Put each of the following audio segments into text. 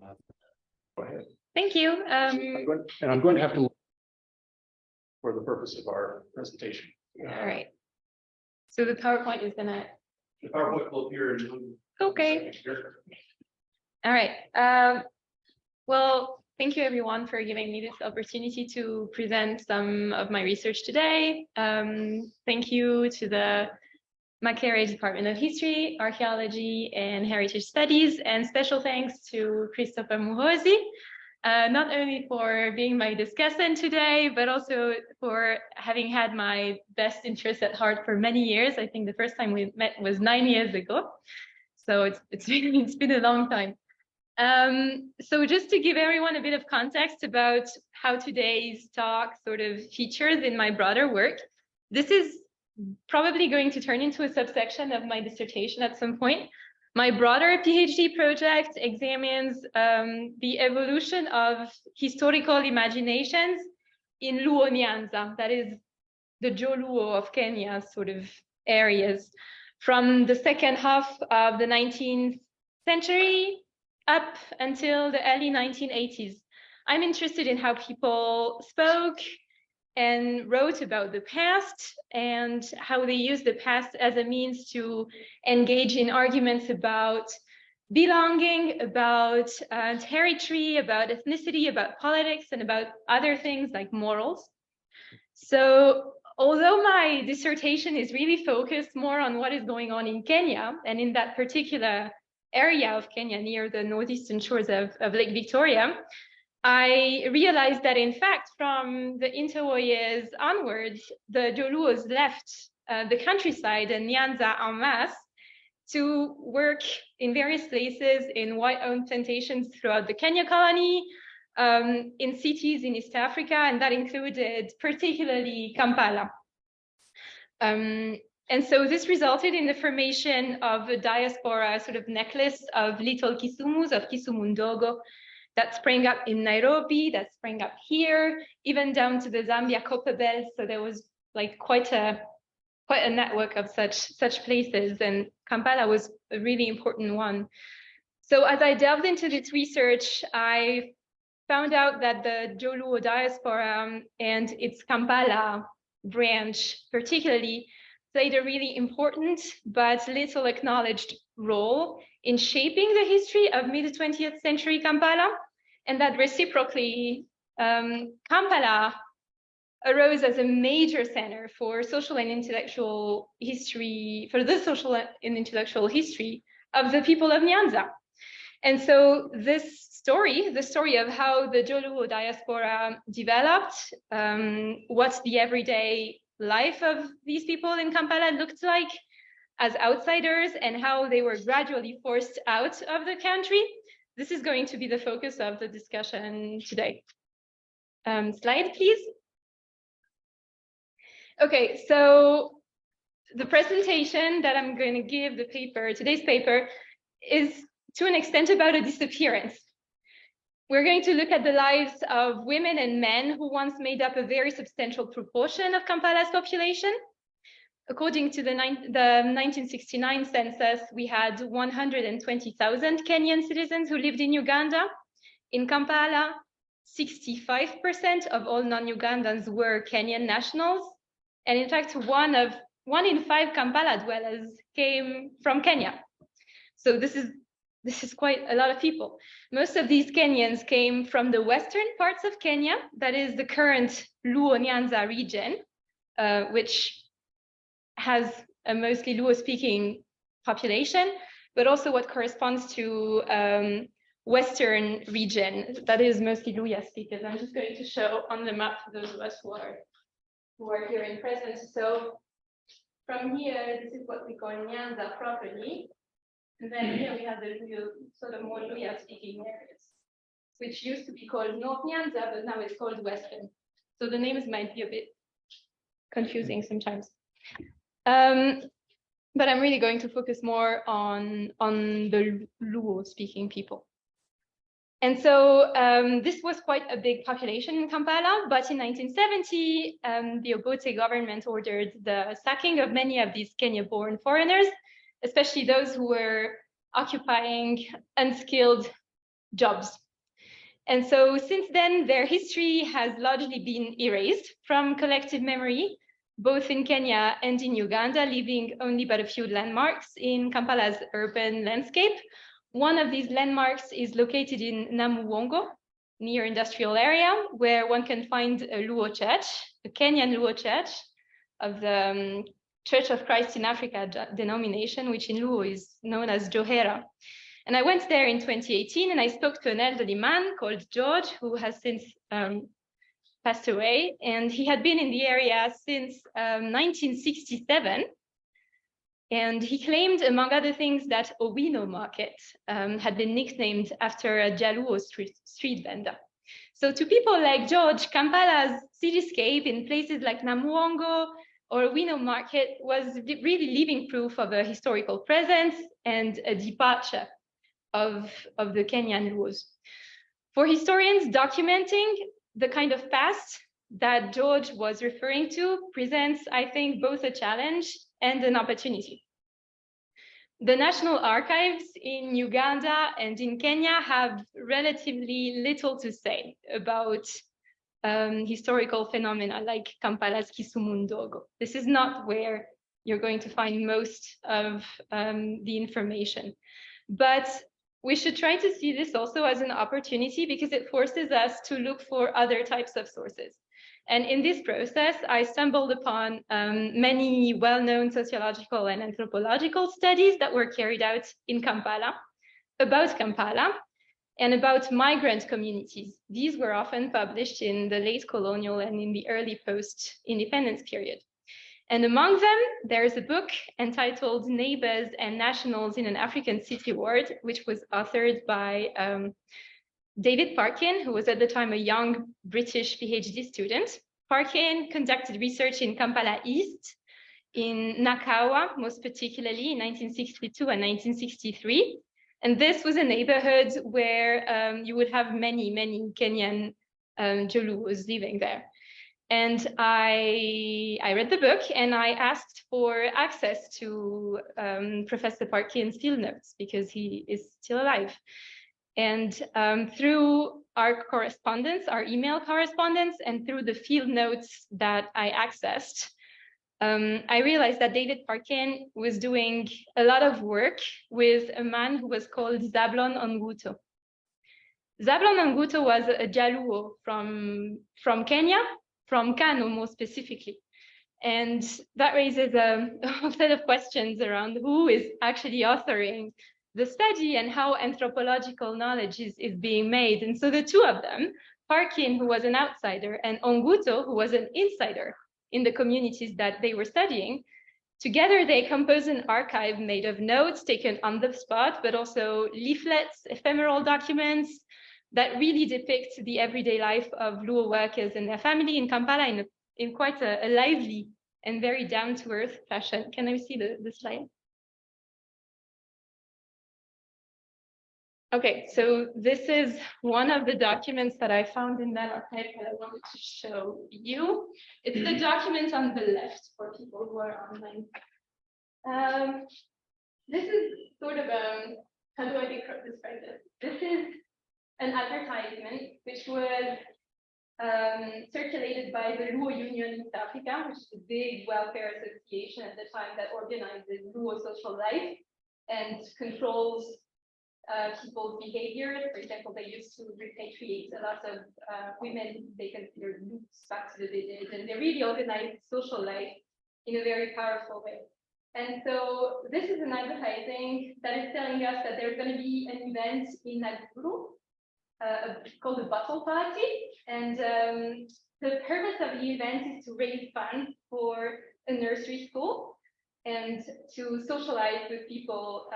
Go ahead. Thank you. I'm going to have to for the purpose of our presentation. All right. So the PowerPoint is gonna. The PowerPoint will appear in. Okay. All right. Well, thank you everyone for giving me this opportunity to present some of my research today. Thank you to the Makerere Department of History, Archaeology, and Heritage Studies, and special thanks to Christopher Muhozi, not only for being my discussant today, but also for having had my best interests at heart for many years. I think the first time we met was 9 years ago. So it's been a long time. So just to give everyone a bit of context about how today's talk sort of features in my broader work, this is probably going to turn into a subsection of my dissertation at some point. My broader PhD project examines the evolution of historical imaginations in Luo Nyanza, that is the Joluo of Kenya sort of areas, from the second half of the 19th century up until the early 1980s. I'm interested in how people spoke and wrote about the past and how they used the past as a means to engage in arguments about belonging, about territory, about ethnicity, about politics, and about other things like morals. So although my dissertation is really focused more on what is going on in Kenya and in that particular area of Kenya near the northeastern shores of Lake Victoria, I realized that in fact, from the interwar years onwards, the Joluos left the countryside and Nyanza en masse to work in various places in white-owned plantations throughout the Kenya colony, in cities in East Africa, and that included particularly Kampala. And so this resulted in the formation of a diaspora sort of necklace of little Kisumus, of Kisumu Ndogo, that sprang up in Nairobi, that sprang up here, even down to the Zambia copper belt. So there was like quite a network of such places, and Kampala was a really important one. So as I delved into this research, I found out that the Joluo diaspora and its Kampala branch particularly played a really important but little acknowledged role in shaping the history of mid-20th century Kampala, and that reciprocally, Kampala arose as a major center for social and intellectual history, for the social and intellectual history of the people of Nyanza. And so this story, the story of how the Joluo diaspora developed, what the everyday life of these people in Kampala looked like as outsiders, and how they were gradually forced out of the country. This is going to be the focus of the discussion today. Slide, please. Okay, so the presentation that I'm going to give, the paper, today's paper, is to an extent about a disappearance. We're going to look at the lives of women and men who once made up a very substantial proportion of Kampala's population. According to the 1969 census, we had 120,000 Kenyan citizens who lived in Uganda. In Kampala, 65% of all non-Ugandans were Kenyan nationals. And in fact, one in 5 Kampala dwellers came from Kenya. So this is quite a lot of people. Most of these Kenyans came from the western parts of Kenya, that is the current Luo Nyanza region, which has a mostly Luo-speaking population, but also what corresponds to western region, that is mostly Luya speakers. I'm just going to show on the map for those of us who are here in presence. So from here, this is what we call Nyanza properly. And then here we have the sort of more Luya speaking areas, which used to be called North Nyanza, but now it's called Western. So the names might be a bit confusing sometimes. But I'm really going to focus more on the Luo speaking people. And so this was quite a big population in Kampala, but in 1970, the Obote government ordered the sacking of many of these Kenya-born foreigners, especially those who were occupying unskilled jobs. And so since then, their history has largely been erased from collective memory, both in Kenya and in Uganda, leaving only but a few landmarks in Kampala's urban landscape. One of these landmarks is located in Namuwongo, near industrial area, where one can find a Luo church, a Kenyan Luo church of the Church of Christ in Africa denomination, which in Luo is known as Johera. And I went there in 2018 and I spoke to an elderly man called George, who has since passed away. And he had been in the area since 1967. And he claimed, among other things, that Owino Market had been nicknamed after a Jaluo street vendor. So to people like George, Kampala's cityscape in places like Namuwongo or Owino Market was really living proof of a historical presence and a departure of the Kenyan Luos. For historians, documenting the kind of past that George was referring to presents, I think, both a challenge and an opportunity. The National Archives in Uganda and in Kenya have relatively little to say about historical phenomena like Kampala's Kisumu Ndogo. This is not where you're going to find most of the information. But we should try to see this also as an opportunity because it forces us to look for other types of sources. And in this process, I stumbled upon many well-known sociological and anthropological studies that were carried out in Kampala, about Kampala, and about migrant communities. These were often published in the late colonial and in the early post-independence period. And among them, there is a book entitled Neighbors and Nationals in an African City Ward, which was authored by David Parkin, who was at the time a young British PhD student. Parkin conducted research in Kampala East, in Nakawa, most particularly in 1962 and 1963. And this was a neighborhood where you would have many Kenyan Jaluos living there. And I read the book and I asked for access to Professor Parkin's field notes because he is still alive. And through our correspondence, our email correspondence, and through the field notes that I accessed, I realized that David Parkin was doing a lot of work with a man who was called Zablon Onguto. Zablon Onguto was a Jaluo from Kenya, from Kano more specifically. And that raises a set of questions around who is actually authoring the study and how anthropological knowledge is being made. And so the two of them, Parkin, who was an outsider, and Onguto, who was an insider in the communities that they were studying, together they composed an archive made of notes taken on the spot, but also leaflets, ephemeral documents that really depict the everyday life of Luo workers and their family in Kampala in quite a lively and very down-to-earth fashion. Can I see the slide? Okay, so this is one of the documents that I found in that archive that I wanted to show you. It's the document on the left for people who are online. This is sort of a, how do I describe this? This is an advertisement which was circulated by the Luo Union in South Africa, which is a big welfare association at the time that organizes Luo social life and controls people's behavior. For example, they used to repatriate a lot of women they considered loops back to the village, and they really organized social life in a very powerful way. And so this is an advertising that is telling us that there's going to be an event in Nakuru called the Bottle Party. And the purpose of the event is to raise funds for a nursery school and to socialize with people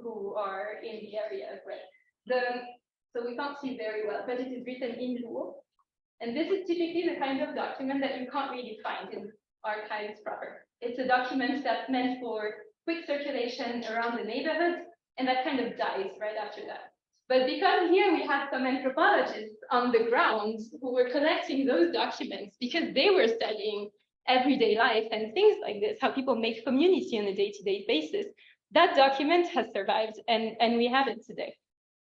who are in the area as well. So we can't see very well, but it is written in Luo. And this is typically the kind of document that you can't really find in archives proper. It's a document that's meant for quick circulation around the neighborhood, and that kind of dies right after that. But because here we have some anthropologists on the ground who were collecting those documents because they were studying everyday life and things like this, how people make community on a day-to-day basis, that document has survived and we have it today.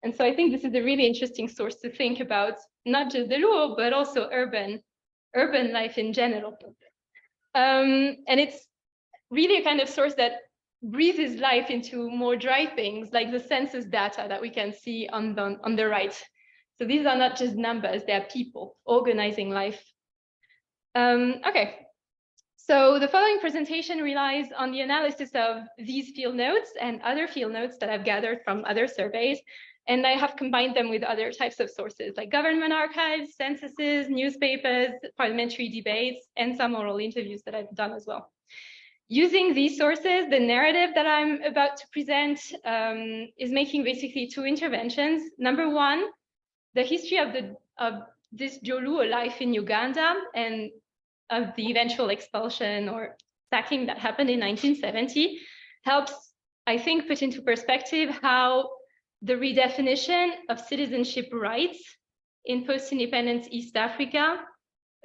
And so I think this is a really interesting source to think about, not just the Luo, but also urban life in general. And it's really a kind of source that breathes life into more dry things, like the census data that we can see on the right. So these are not just numbers, they are people organizing life. Okay, so the following presentation relies on the analysis of these field notes and other field notes that I've gathered from other surveys. And I have combined them with other types of sources like government archives, censuses, newspapers, parliamentary debates, and some oral interviews that I've done as well. Using these sources, the narrative that I'm about to present is making basically two interventions. Number one, the history of this Joluo life in Uganda and of the eventual expulsion or sacking that happened in 1970 helps, I think, put into perspective how the redefinition of citizenship rights in post-independence East Africa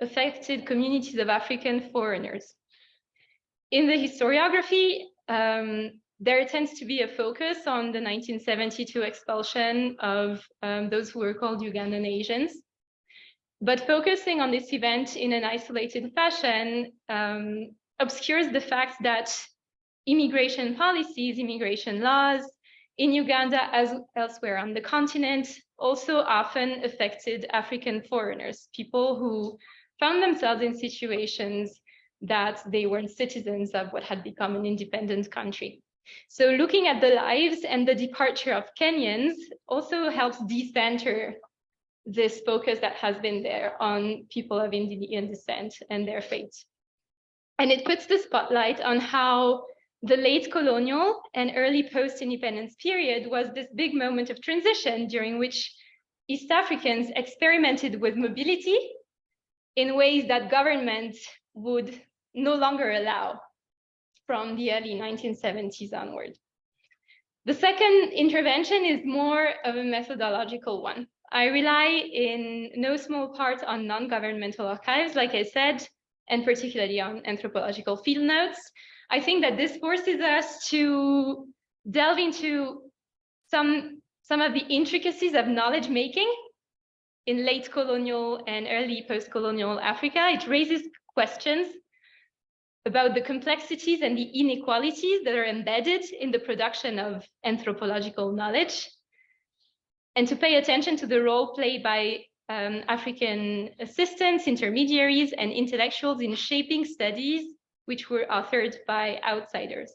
affected communities of African foreigners. In the historiography, there tends to be a focus on the 1972 expulsion of those who were called Ugandan Asians. But focusing on this event in an isolated fashion obscures the fact that immigration policies, immigration laws in Uganda as elsewhere on the continent also often affected African foreigners, people who found themselves in situations that they weren't citizens of what had become an independent country. So looking at the lives and the departure of Kenyans also helps decenter this focus that has been there on people of Indian descent and their fate. And it puts the spotlight on how the late colonial and early post-independence period was this big moment of transition during which East Africans experimented with mobility in ways that governments would no longer allow from the early 1970s onward. The second intervention is more of a methodological one. I rely in no small part on non-governmental archives, like I said, and particularly on anthropological field notes. I think that this forces us to delve into some of the intricacies of knowledge making in late colonial and early post-colonial Africa. It raises questions about the complexities and the inequalities that are embedded in the production of anthropological knowledge, and to pay attention to the role played by African assistants, intermediaries, and intellectuals in shaping studies which were authored by outsiders.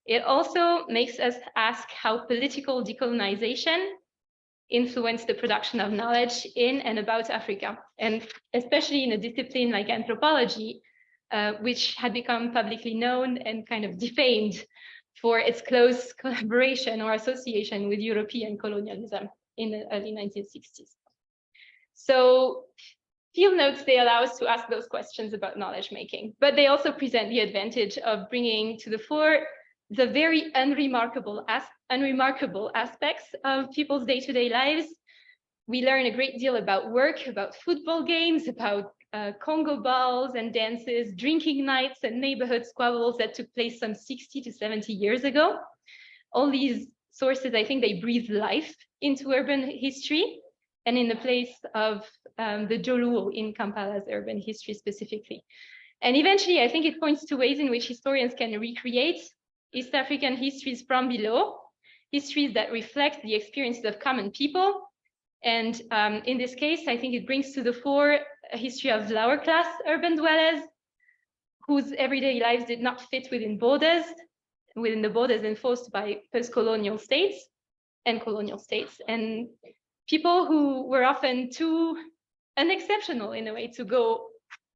It also makes us ask how political decolonization influenced the production of knowledge in and about Africa, and especially in a discipline like anthropology, which had become publicly known and kind of defamed for its close collaboration or association with European colonialism in the early 1960s. So field notes, they allow us to ask those questions about knowledge making, but they also present the advantage of bringing to the fore the very unremarkable aspects of people's day-to-day lives. We learn a great deal about work, about football games, about Congo balls and dances, drinking nights and neighborhood squabbles that took place some 60 to 70 years ago. All these sources, I think they breathe life into urban history and in the place of the Joluo in Kampala's urban history specifically. And eventually, I think it points to ways in which historians can recreate East African histories from below, histories that reflect the experiences of common people. And in this case, I think it brings to the fore a history of lower class urban dwellers whose everyday lives did not fit within the borders enforced by post-colonial states and colonial states, and people who were often too unexceptional in a way to go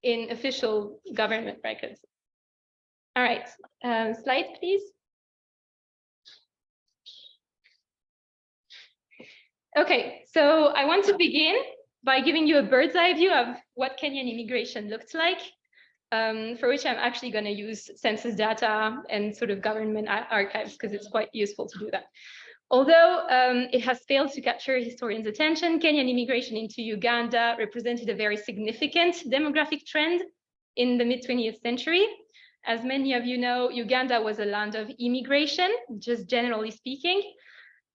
in official government records. All right, slide, please. Okay, so I want to begin by giving you a bird's eye view of what Kenyan immigration looked like, for which I'm actually going to use census data and sort of government archives because it's quite useful to do that. Although it has failed to capture historians' attention, Kenyan immigration into Uganda represented a very significant demographic trend in the mid-20th century. As many of you know, Uganda was a land of immigration, just generally speaking.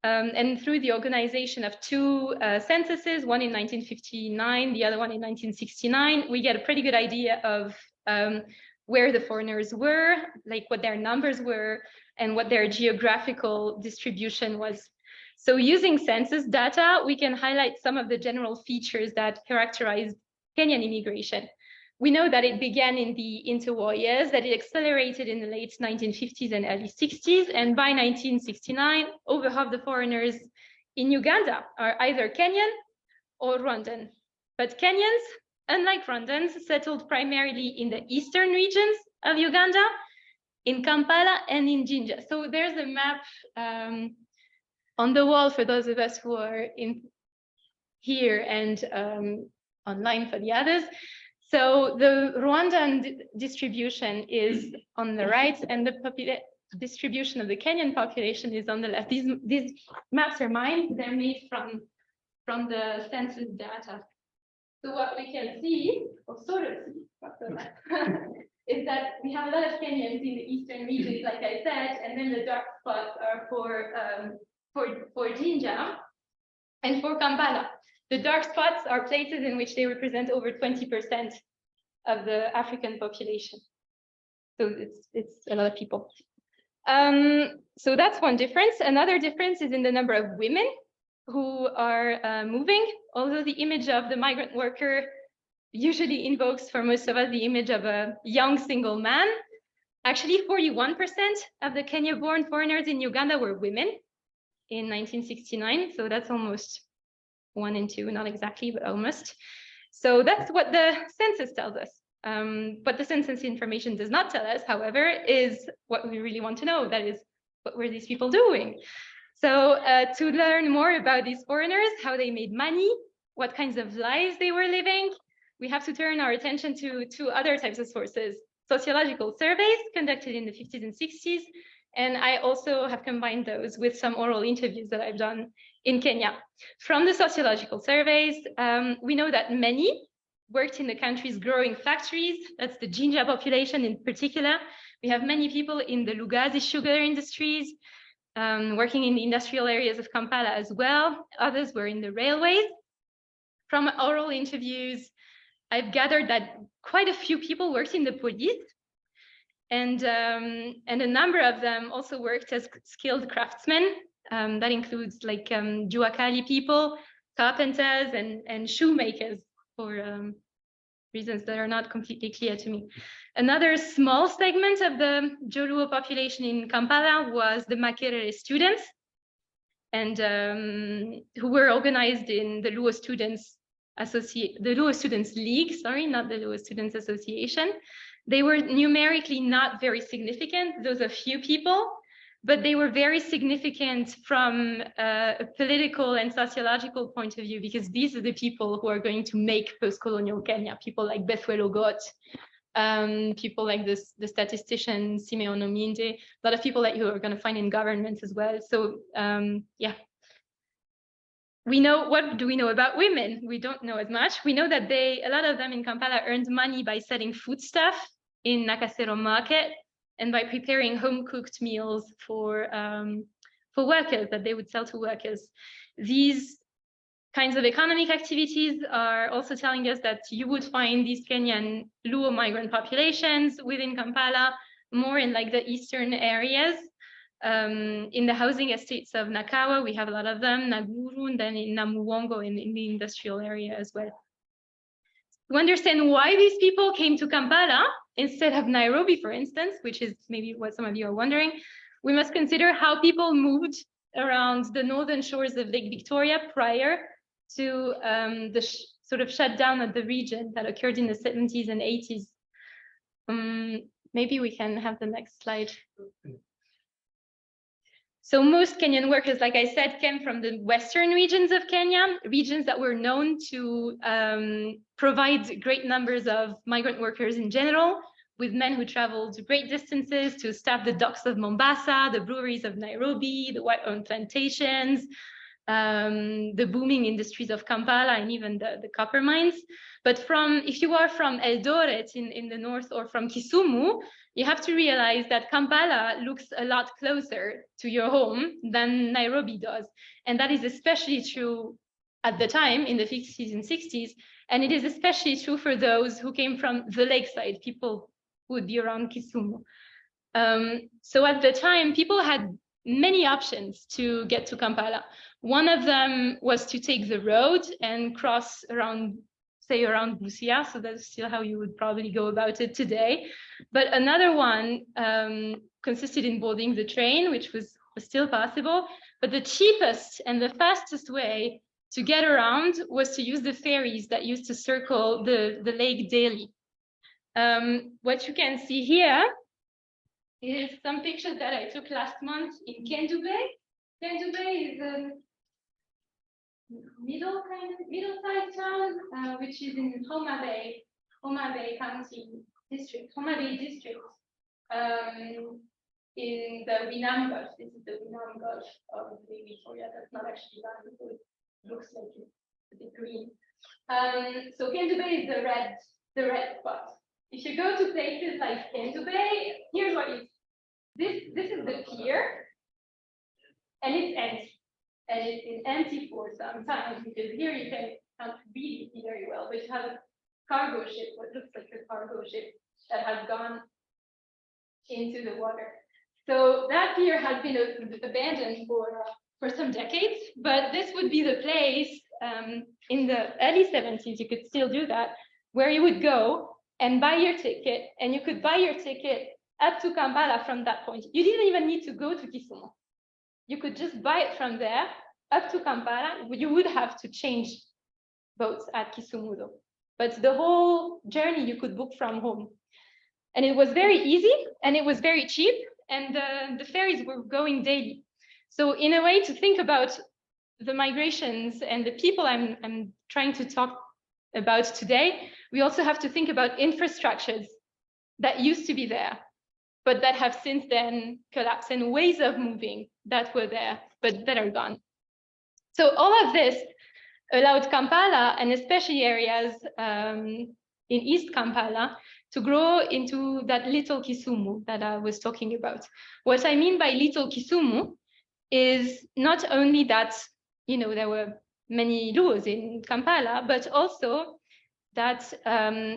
And through the organization of two censuses, one in 1959, the other one in 1969, we get a pretty good idea of where the foreigners were, like what their numbers were, and what their geographical distribution was. So using census data, we can highlight some of the general features that characterized Kenyan immigration. We know that it began in the interwar years, that it accelerated in the late 1950s and early 60s. And by 1969, over half the foreigners in Uganda are either Kenyan or Rwandan. But Kenyans, unlike Rwandans, settled primarily in the eastern regions of Uganda, in Kampala and in Jinja. So there's a map on the wall for those of us who are in here and online for the others. So the Rwandan distribution is on the right, and the distribution of the Kenyan population is on the left. These maps are mine. They're made from the census data. So what we can see, or sort of see, is that we have a lot of Kenyans in the eastern regions, like I said, and then the dark spots are for Jinja and for Kampala. The dark spots are places in which they represent over 20% of the African population. So it's a lot of people. So that's one difference. Another difference is in the number of women who are moving. Although the image of the migrant worker usually invokes for most of us the image of a young single man, actually 41% of the Kenya-born foreigners in Uganda were women in 1969. So that's almost 1 in 2, not exactly, but almost. So that's what the census tells us. What the census information does not tell us, however, is what we really want to know. That is, what were these people doing? So to learn more about these foreigners, how they made money, what kinds of lives they were living, we have to turn our attention to two other types of sources: sociological surveys conducted in the 50s and 60s. And I also have combined those with some oral interviews that I've done in Kenya. From the sociological surveys, we know that many worked in the country's growing factories. That's the Jinja population in particular. We have many people in the Lugazi sugar industries, working in the industrial areas of Kampala as well. Others were in the railways. From oral interviews, I've gathered that quite a few people worked in the police, and a number of them also worked as skilled craftsmen. That includes like Juakali people, carpenters, and shoemakers, for reasons that are not completely clear to me. Another small segment of the Joluo population in Kampala was the Makerere students, and who were organized in the Luo Students League, sorry, not the Luo Students Association. They were numerically not very significant, those a few people, but they were very significant from a political and sociological point of view, because these are the people who are going to make post-colonial Kenya, people like Bethwel Ogot, people like the statistician Simeon Ominde, a lot of people that you are going to find in government as well. So yeah. What do we know about women? We don't know as much. We know that a lot of them in Kampala earned money by selling foodstuff in Nakasero market and by preparing home-cooked meals for workers that they would sell to workers. These kinds of economic activities are also telling us that you would find these Kenyan Luo migrant populations within Kampala, more in like the eastern areas. In the housing estates of Nakawa, we have a lot of them, Naguru, and then in Namuwongo in the industrial area as well. To understand why these people came to Kampala instead of Nairobi, for instance, which is maybe what some of you are wondering, we must consider how people moved around the northern shores of Lake Victoria prior to the sort of shutdown of the region that occurred in the 70s and 80s. Maybe we can have the next slide. So most Kenyan workers, like I said, came from the western regions of Kenya, regions that were known to provide great numbers of migrant workers in general, with men who traveled great distances to staff the docks of Mombasa, the breweries of Nairobi, the white-owned plantations, the booming industries of Kampala and even the copper mines. But if you are from Eldoret in the north or from Kisumu, you have to realize that Kampala looks a lot closer to your home than Nairobi does. And that is especially true at the time in the 50s and 60s. And it is especially true for those who came from the lakeside, people who would be around Kisumu. So at the time, people had many options to get to Kampala. One of them was to take the road and cross around, say, around Busia. So that's still how you would probably go about it today. But another one consisted in boarding the train, which was still possible. But the cheapest and the fastest way to get around was to use the ferries that used to circle the lake daily. What you can see here is some pictures that I took last month in Kendu Bay. Kendu Bay is a middle-sized town, which is in Homa Bay County district, Homa Bay district, in the Winam Gulf. This is the Winam Gulf of the Victoria. That's not actually that, because it looks like it's a bit green. So Kendu Bay is the red spot. If you go to places like Kendu Bay, here's what you see. This is the pier, and it's empty. And it's been empty for some time, because here you can't really see very well, but you have a cargo ship, what looks like a cargo ship, that has gone into the water. So that pier has been abandoned for some decades, but this would be the place in the early 70s, you could still do that, where you would go and buy your ticket, and you could buy your ticket up to Kampala from that point. You didn't even need to go to Kisumu. You could just buy it from there up to Kampala. You would have to change boats at Kisumu though. But the whole journey you could book from home. And it was very easy and it was very cheap, and the ferries were going daily. So in a way, to think about the migrations and the people I'm trying to talk about today, we also have to think about infrastructures that used to be there, but that have since then collapsed, and ways of moving that were there, but that are gone. So all of this allowed Kampala, and especially areas in East Kampala, to grow into that little Kisumu that I was talking about. What I mean by little Kisumu is not only that, you know, there were many Luos in Kampala, but also that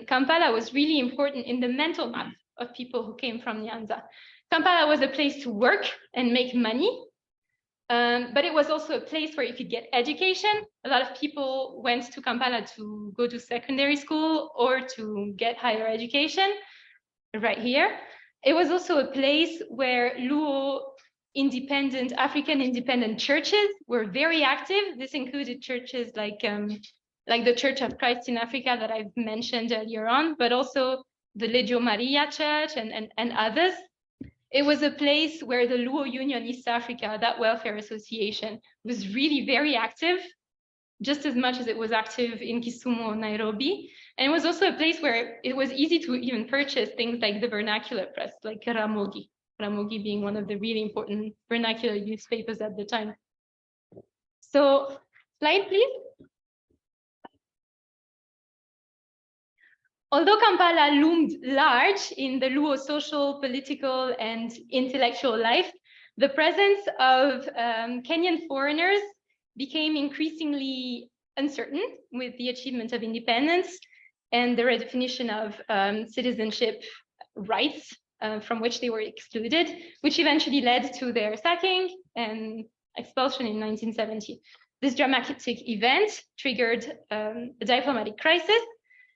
Kampala was really important in the mental map of people who came from Nyanza. Kampala was a place to work and make money, but it was also a place where you could get education. A lot of people went to Kampala to go to secondary school or to get higher education, right here. It was also a place where Luo African independent churches were very active. This included churches like the Church of Christ in Africa that I've mentioned earlier on, but also the Legio Maria Church and others. It was a place where the Luo Union East Africa, that welfare association, was really very active, just as much as it was active in Kisumu or Nairobi. And it was also a place where it was easy to even purchase things like the vernacular press, like Ramogi being one of the really important vernacular newspapers at the time. So, slide, please. Although Kampala loomed large in the Luo social, political, and intellectual life, the presence of Kenyan foreigners became increasingly uncertain with the achievement of independence and the redefinition of citizenship rights from which they were excluded, which eventually led to their sacking and expulsion in 1970. This dramatic event triggered a diplomatic crisis,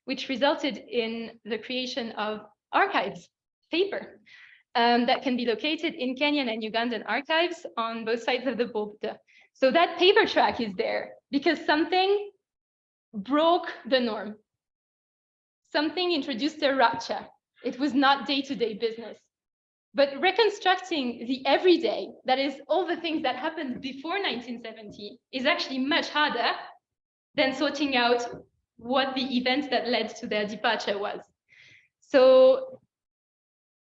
which resulted in the creation of archives, paper, that can be located in Kenyan and Ugandan archives on both sides of the border. So that paper track is there because something broke the norm. Something introduced a rupture. It was not day-to-day business. But reconstructing the everyday, that is all the things that happened before 1970, is actually much harder than sorting out what the event that led to their departure was. So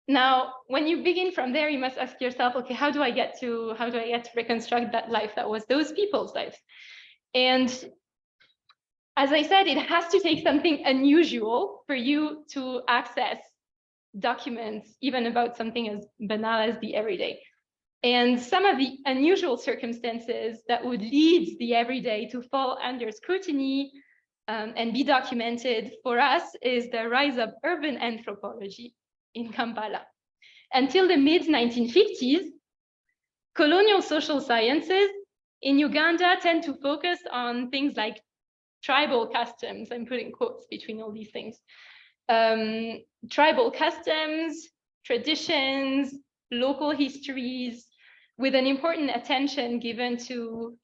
Now, when you begin from there, you must ask yourself, okay, how do I get to reconstruct that life that was those people's lives? And as I said, it has to take something unusual for you to access documents, even about something as banal as the everyday. And some of the unusual circumstances that would lead the everyday to fall under scrutiny and be documented for us is the rise of urban anthropology in Kampala. Until the mid-1950s, colonial social sciences in Uganda tend to focus on things like tribal customs. I'm putting quotes between all these things. Tribal customs, traditions, local histories, with an important attention given to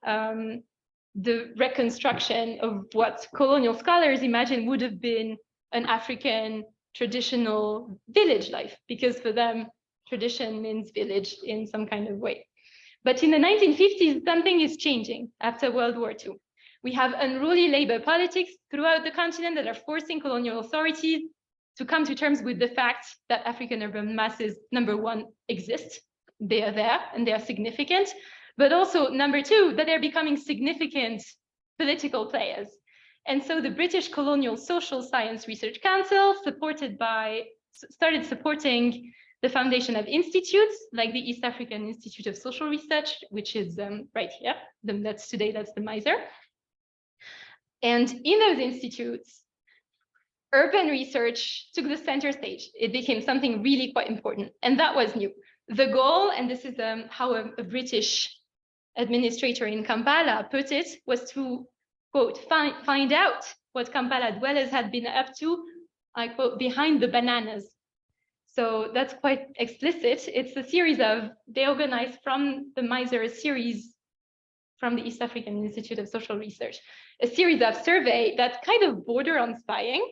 the reconstruction of what colonial scholars imagine would have been an African traditional village life, because for them, tradition means village in some kind of way. But in the 1950s, something is changing after World War II. We have unruly labor politics throughout the continent that are forcing colonial authorities to come to terms with the fact that African urban masses, number one, exist. They are there and they are significant, but also number two, that they're becoming significant political players. And so the British Colonial Social Science Research Council started supporting the foundation of institutes like the East African Institute of Social Research, which is right here. That's the MISER. And in those institutes, urban research took the center stage. It became something really quite important, and that was new. The goal, and this is how a British administrator in Kampala put it, was to, quote, find out what Kampala dwellers had been up to, I quote, behind the bananas. So that's quite explicit. It's a series of, they organized from the MISER series from the East African Institute of Social Research, a series of surveys that kind of border on spying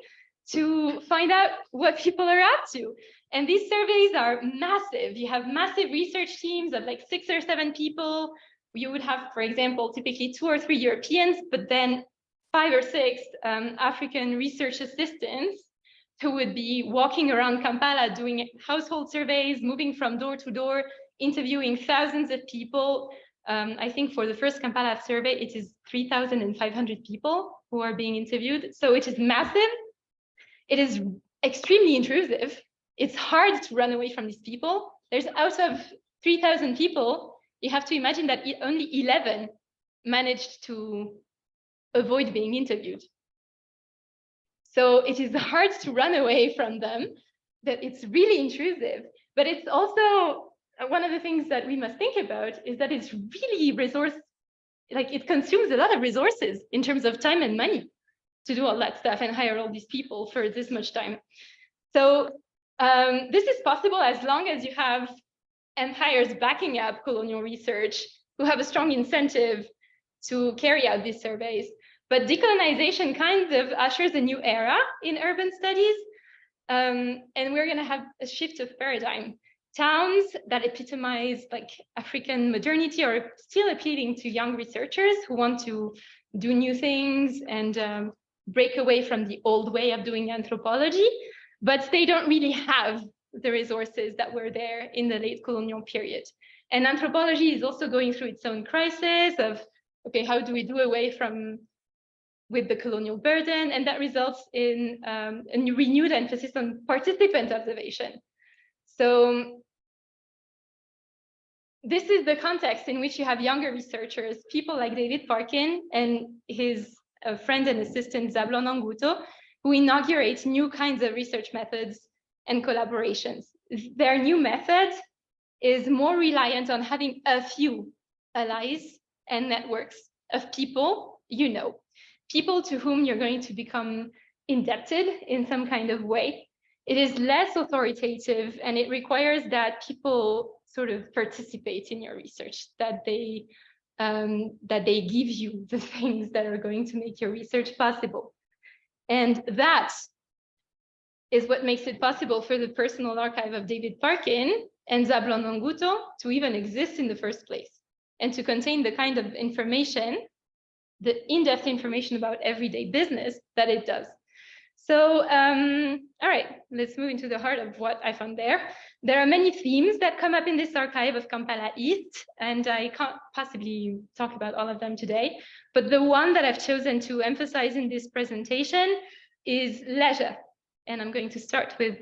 to find out what people are up to. And these surveys are massive. You have massive research teams of like 6 or 7 people. You would have, for example, typically 2 or 3 Europeans, but then 5 or 6 African research assistants who would be walking around Kampala doing household surveys, moving from door to door, interviewing thousands of people. I think for the first Kampala survey, it is 3,500 people who are being interviewed. So it is massive. It is extremely intrusive. It's hard to run away from these people. There's out of 3,000 people, you have to imagine that only 11 managed to avoid being interviewed. So it is hard to run away from them, that it's really intrusive, but it's also one of the things that we must think about is that it's really it consumes a lot of resources in terms of time and money to do all that stuff and hire all these people for this much time. So this is possible as long as you have empires backing up colonial research who have a strong incentive to carry out these surveys. But decolonization kind of ushers a new era in urban studies. And we're going to have a shift of paradigm. Towns that epitomize like African modernity are still appealing to young researchers who want to do new things and break away from the old way of doing anthropology, but they don't really have the resources that were there in the late colonial period. And anthropology is also going through its own crisis of, okay, how do we do away with the colonial burden? And that results in a renewed emphasis on participant observation. So this is the context in which you have younger researchers, people like David Parkin and his friend and assistant Zablon Anguto, who inaugurate new kinds of research methods and collaborations. Their new method is more reliant on having a few allies and networks of people you know, people to whom you're going to become indebted in some kind of way. It is less authoritative, and it requires that people sort of participate in your research, that they give you the things that are going to make your research possible. And that is what makes it possible for the personal archive of David Parkin and Zablon Anguto to even exist in the first place, and to contain the kind of information, the in-depth information about everyday business that it does. So, all right, let's move into the heart of what I found there. There are many themes that come up in this archive of Kampala East, and I can't possibly talk about all of them today, but the one that I've chosen to emphasize in this presentation is leisure. And I'm going to start with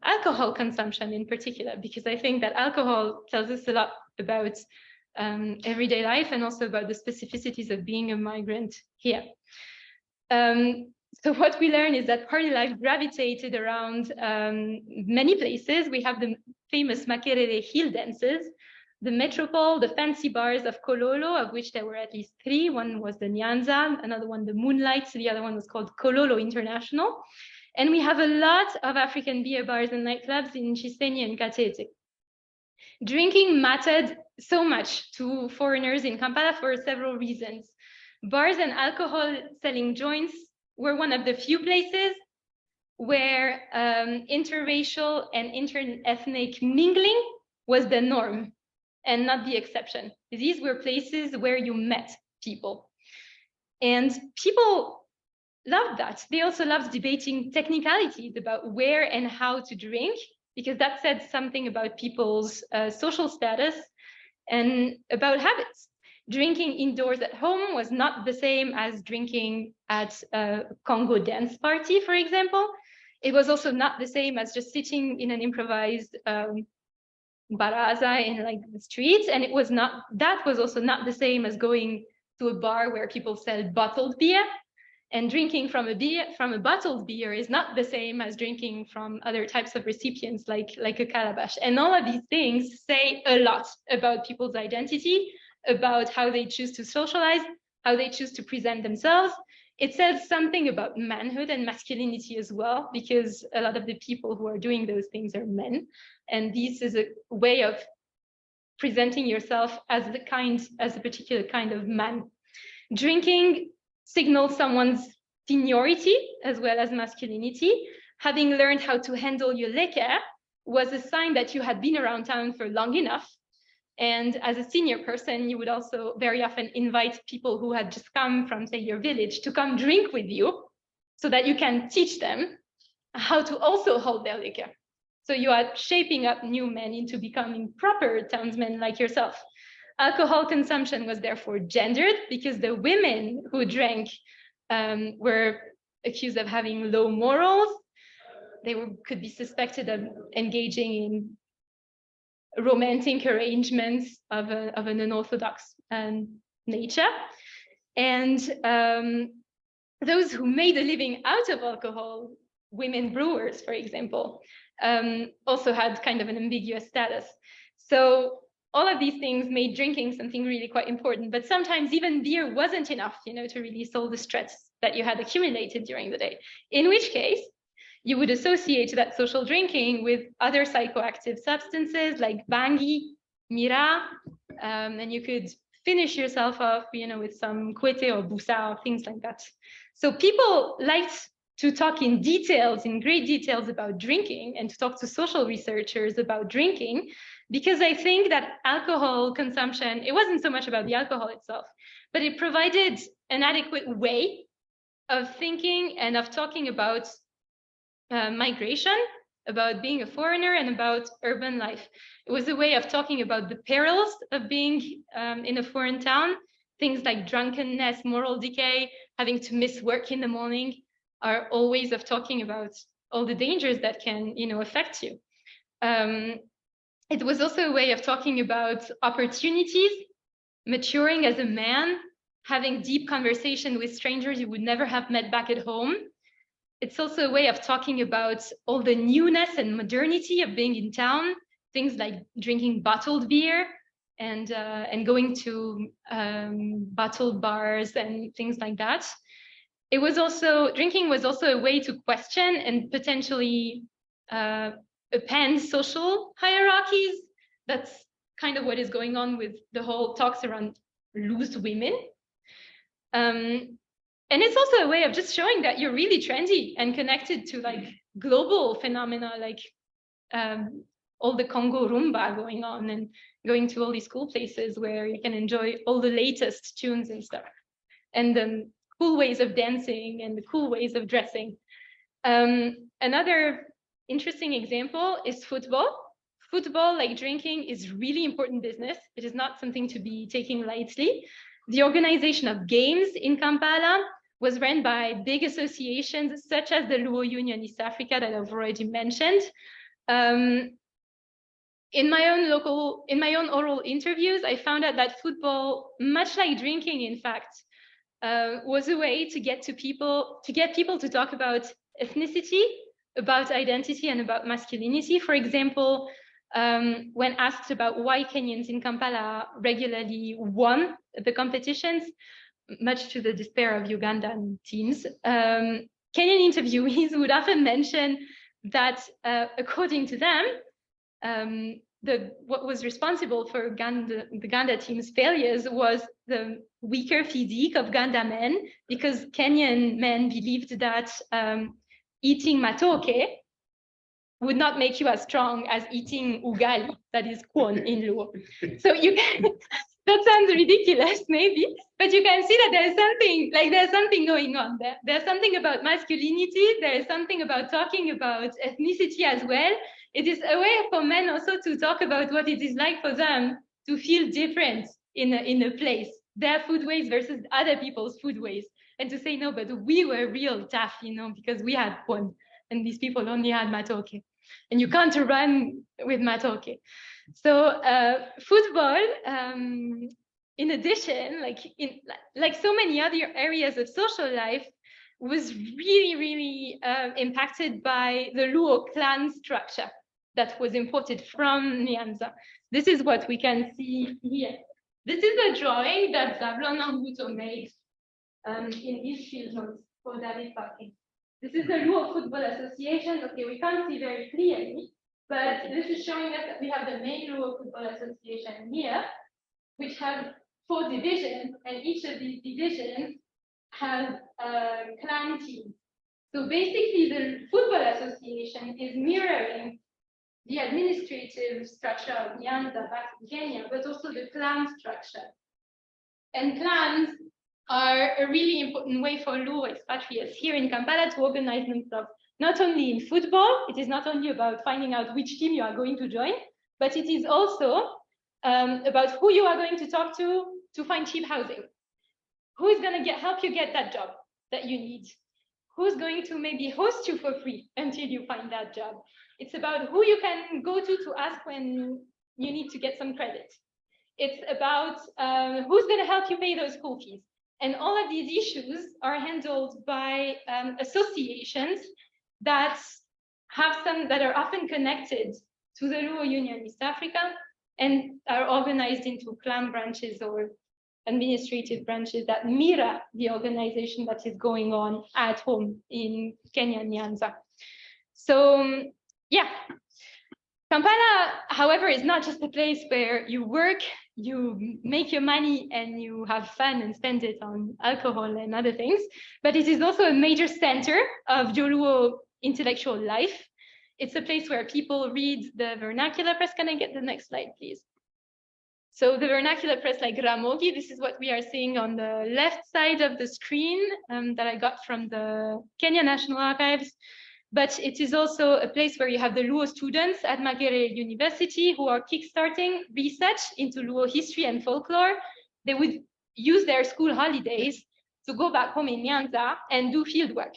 alcohol consumption in particular, because I think that alcohol tells us a lot about everyday life and also about the specificities of being a migrant here. So what we learn is that party life gravitated around many places. We have the famous Makerere hill dances, the metropole, the fancy bars of Kololo, of which there were at least 3. One was the Nyanza, another one the Moonlight, the other one was called Kololo International. And we have a lot of African beer bars and nightclubs in Chisenyi and Katete. Drinking mattered so much to foreigners in Kampala for several reasons. Bars and alcohol selling joints were one of the few places where interracial and interethnic mingling was the norm and not the exception. These were places where you met people. And people loved that. They also loved debating technicalities about where and how to drink, because that said something about people's social status and about habits. Drinking indoors at home was not the same as drinking at a Congo dance party, for example. It was also not the same as just sitting in an improvised baraza in like the streets. And that was also not the same as going to a bar where people sell bottled beer. And drinking from a bottled beer is not the same as drinking from other types of recipients like a calabash. And all of these things say a lot about people's identity, about how they choose to socialize, how they choose to present themselves. It says something about manhood and masculinity as well, because a lot of the people who are doing those things are men. And this is a way of presenting yourself as a particular kind of man. Drinking signals someone's seniority as well as masculinity. Having learned how to handle your liquor was a sign that you had been around town for long enough. And as a senior person, you would also very often invite people who had just come from, say, your village to come drink with you so that you can teach them how to also hold their liquor. So you are shaping up new men into becoming proper townsmen like yourself. Alcohol consumption was therefore gendered because the women who drank were accused of having low morals. They could be suspected of engaging in romantic arrangements of an unorthodox nature. And those who made a living out of alcohol, women brewers, for example, also had kind of an ambiguous status. So all of these things made drinking something really quite important, but sometimes even beer wasn't enough, to release all the stress that you had accumulated during the day, in which case you would associate that social drinking with other psychoactive substances like bangi, mira, and you could finish yourself off, with some kwete or busa or things like that. So people liked to talk in great details about drinking, and to talk to social researchers about drinking, because I think that alcohol consumption, it wasn't so much about the alcohol itself, but it provided an adequate way of thinking and of talking about migration, about being a foreigner, and about urban life. It was a way of talking about the perils of being in a foreign town. Things like drunkenness, moral decay, having to miss work in the morning are all ways of talking about all the dangers that can, affect you. It was also a way of talking about opportunities, maturing as a man, having deep conversation with strangers you would never have met back at home. It's also a way of talking about all the newness and modernity of being in town, things like drinking bottled beer and going to bottled bars and things like that. Drinking was also a way to question and potentially append social hierarchies. That's kind of what is going on with the whole talks around loose women. And it's also a way of just showing that you're really trendy and connected to like global phenomena, like all the Congo rumba going on, and going to all these cool places where you can enjoy all the latest tunes and stuff, and the cool ways of dancing and the cool ways of dressing. Another interesting example is football. Football, like drinking, is really important business. It is not something to be taken lightly. The organization of games in Kampala was run by big associations such as the Luo Union East Africa that I've already mentioned. In my own oral interviews, I found out that football, much like drinking, in fact, was a way to get people to talk about ethnicity, about identity, and about masculinity. For example, when asked about why Kenyans in Kampala regularly won the competitions, much to the despair of Ugandan teams, Kenyan interviewees would often mention that, according to them, what was responsible for the Ganda team's failures was the weaker physique of Ganda men, because Kenyan men believed that eating matoke would not make you as strong as eating ugali, that is kwon in Luo. So you can, that sounds ridiculous maybe, but you can see that there's something going on there. There's something about masculinity, there is something about talking about ethnicity as well. It is a way for men also to talk about what it is like for them to feel different in a place, their foodways versus other people's foodways, and to say, no, but we were real tough, because we had kwon and these people only had matoke, and you can't run with matoke. So football, in addition, like so many other areas of social life, was really impacted by the Luo clan structure that was imported from Nyanza. This is what we can see here. This is a drawing that Zablon Ambuto made in his field notes for David Parking. This is the Luo Football Association. Okay, we can't see very clearly, but this is showing us that we have the main Luo Football Association here, which have 4 divisions, and each of these divisions has clan teams. So basically, the Football Association is mirroring the administrative structure of Nyanza back in Kenya, but also the clan structure. And clans are a really important way for Luo expatriates here in Kampala to organize themselves, not only in football. It is not only about finding out which team you are going to join, but it is also about who you are going to talk to find cheap housing. Who is going to help you get that job that you need? Who's going to maybe host you for free until you find that job? It's about who you can go to ask when you need to get some credit. It's about who's going to help you pay those school fees. And all of these issues are handled by associations that are often connected to the Luo Union East Africa and are organized into clan branches or administrative branches that mirror the organization that is going on at home in Kenya, Nyanza. So, yeah. Kampala, however, is not just a place where you work, you make your money, and you have fun and spend it on alcohol and other things, but it is also a major center of Luo intellectual life. It's a place where people read the vernacular press. Can I get the next slide, please? So the vernacular press like Ramogi, this is what we are seeing on the left side of the screen that I got from the Kenya National Archives. But it is also a place where you have the Luo students at Makerere University who are kickstarting research into Luo history and folklore. They would use their school holidays to go back home in Nyanza and do field work.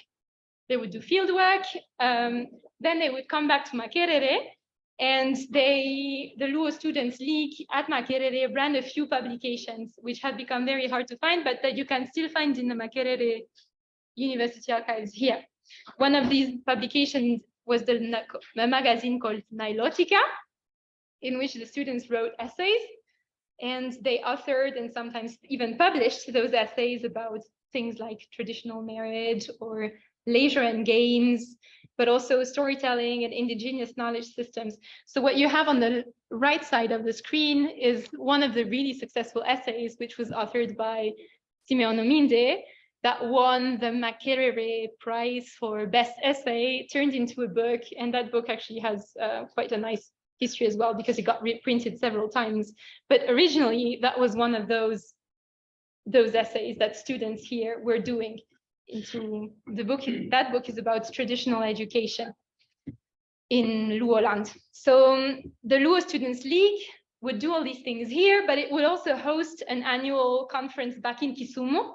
They would do field work, then they would come back to Makerere, and the Luo Students League at Makerere ran a few publications which have become very hard to find, but that you can still find in the Makerere University archives here. One of these publications was a magazine called Nilotica, in which the students wrote essays, and they authored and sometimes even published those essays about things like traditional marriage or leisure and games, but also storytelling and indigenous knowledge systems. So what you have on the right side of the screen is one of the really successful essays, which was authored by Simeon Ominde, that won the Makerere Prize for Best Essay, turned into a book, and that book actually has quite a nice history as well, because it got reprinted several times. But originally, that was one of those essays that students here were doing into the book. That book is about traditional education in Luo land. So the Luo Students League would do all these things here, but it would also host an annual conference back in Kisumu,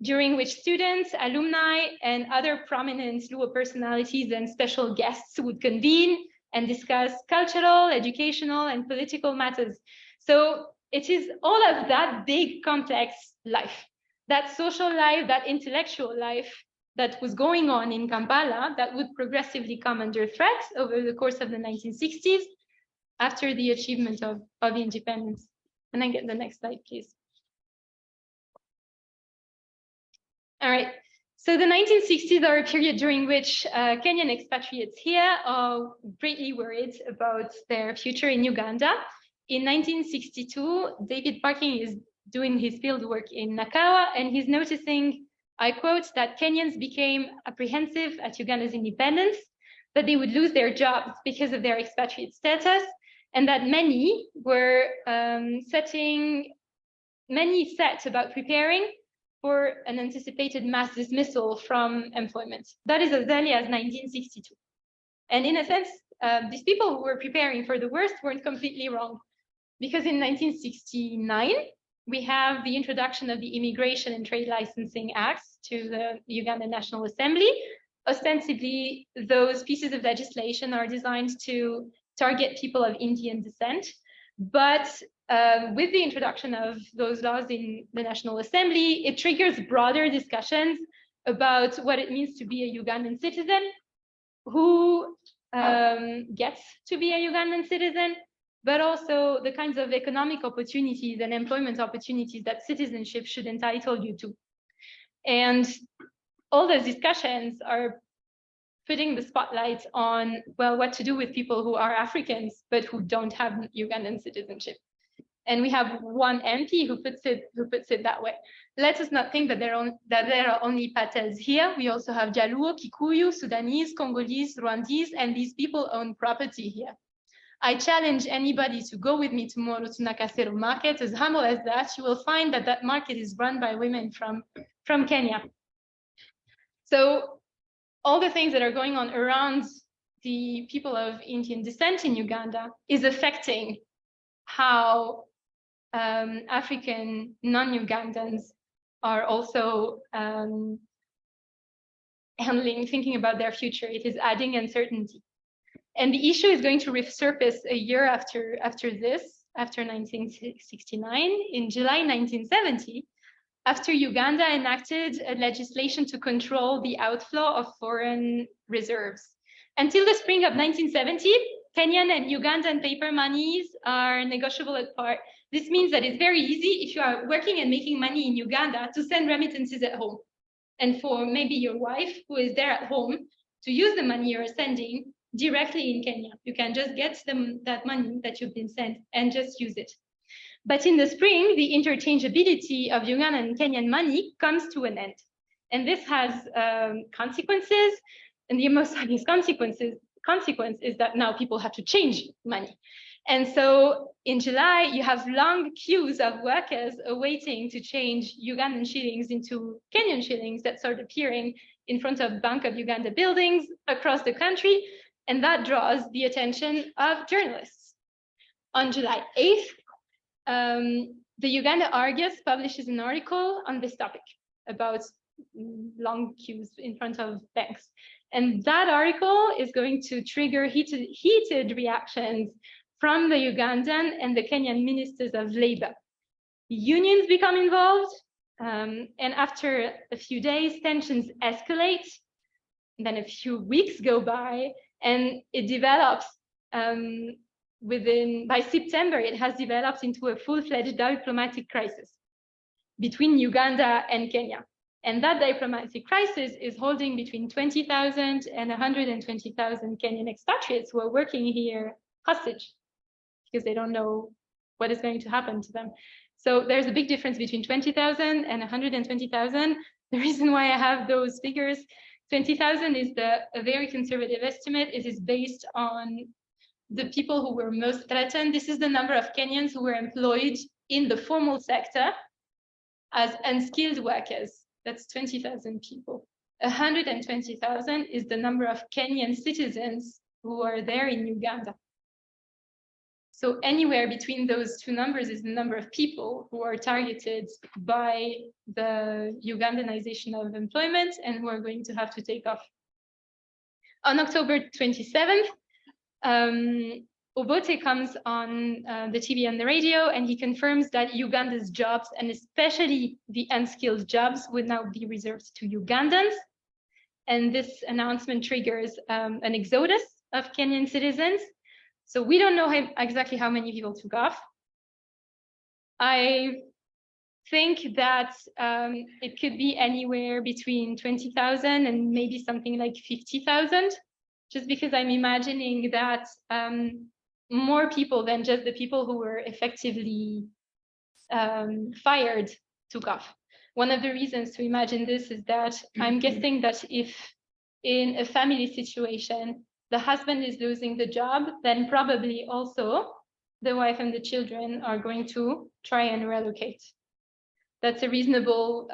during which students, alumni, and other prominent Luo personalities and special guests would convene and discuss cultural, educational, and political matters. So it is all of that big, complex life, that social life, that intellectual life that was going on in Kampala that would progressively come under threat over the course of the 1960s after the achievement of independence. And then get the next slide, please. All right, so the 1960s are a period during which Kenyan expatriates here are greatly worried about their future in Uganda. In 1962, David Parking is doing his field work in Nakawa, and he's noticing, I quote, that Kenyans became apprehensive at Uganda's independence, that they would lose their jobs because of their expatriate status, and that many were set about preparing for an anticipated mass dismissal from employment. That is as early as 1962. And in a sense, these people who were preparing for the worst weren't completely wrong, because in 1969, we have the introduction of the Immigration and Trade Licensing Acts to the Uganda National Assembly. Ostensibly, those pieces of legislation are designed to target people of Indian descent, but with the introduction of those laws in the National Assembly, it triggers broader discussions about what it means to be a Ugandan citizen, who gets to be a Ugandan citizen, but also the kinds of economic opportunities and employment opportunities that citizenship should entitle you to. And all those discussions are putting the spotlight on, well, what to do with people who are Africans, but who don't have Ugandan citizenship. And we have one MP who puts it that way. Let us not think that there are only Patels here. We also have Jaluo, Kikuyu, Sudanese, Congolese, Rwandese, and these people own property here. I challenge anybody to go with me tomorrow to Nakasero market. As humble as that, you will find that that market is run by women from Kenya. So all the things that are going on around the people of Indian descent in Uganda is affecting how African non-Ugandans are also thinking about their future. It is adding uncertainty. And the issue is going to resurface a year after 1969, in July 1970, after Uganda enacted a legislation to control the outflow of foreign reserves. Until the spring of 1970, Kenyan and Ugandan paper monies are negotiable at par. This means that it's very easy, if you are working and making money in Uganda, to send remittances at home. And for maybe your wife who is there at home to use the money you're sending directly in Kenya. You can just get that money that you've been sent and just use it. But in the spring, the interchangeability of Ugandan and Kenyan money comes to an end. And this has consequences. And the most obvious consequence is that now people have to change money. And so in July, you have long queues of workers awaiting to change Ugandan shillings into Kenyan shillings that start appearing in front of Bank of Uganda buildings across the country. And that draws the attention of journalists. On July 8th, the Uganda Argus publishes an article on this topic about long queues in front of banks. And that article is going to trigger heated reactions from the Ugandan and the Kenyan ministers of labor. Unions become involved, and after a few days, tensions escalate. Then a few weeks go by, and it develops by September, it has developed into a full-fledged diplomatic crisis between Uganda and Kenya. And that diplomatic crisis is holding between 20,000 and 120,000 Kenyan expatriates who are working here hostage because they don't know what is going to happen to them. So there's a big difference between 20,000 and 120,000. The reason why I have those figures, 20,000 is a very conservative estimate. It is based on the people who were most threatened. This is the number of Kenyans who were employed in the formal sector as unskilled workers that's 20,000 people. 120,000 is the number of Kenyan citizens who are there in Uganda. So anywhere between those two numbers is the number of people who are targeted by the Ugandanization of employment and who are going to have to take off. On October 27th, Obote comes on the TV and the radio, and he confirms that Uganda's jobs, and especially the unskilled jobs, would now be reserved to Ugandans. And this announcement triggers an exodus of Kenyan citizens. So we don't know exactly how many people took off. I think that it could be anywhere between 20,000 and maybe something like 50,000, just because I'm imagining that more people than just the people who were effectively fired took off. One of the reasons to imagine this is that I'm guessing that if in a family situation, the husband is losing the job, then probably also the wife and the children are going to try and relocate. That's a reasonable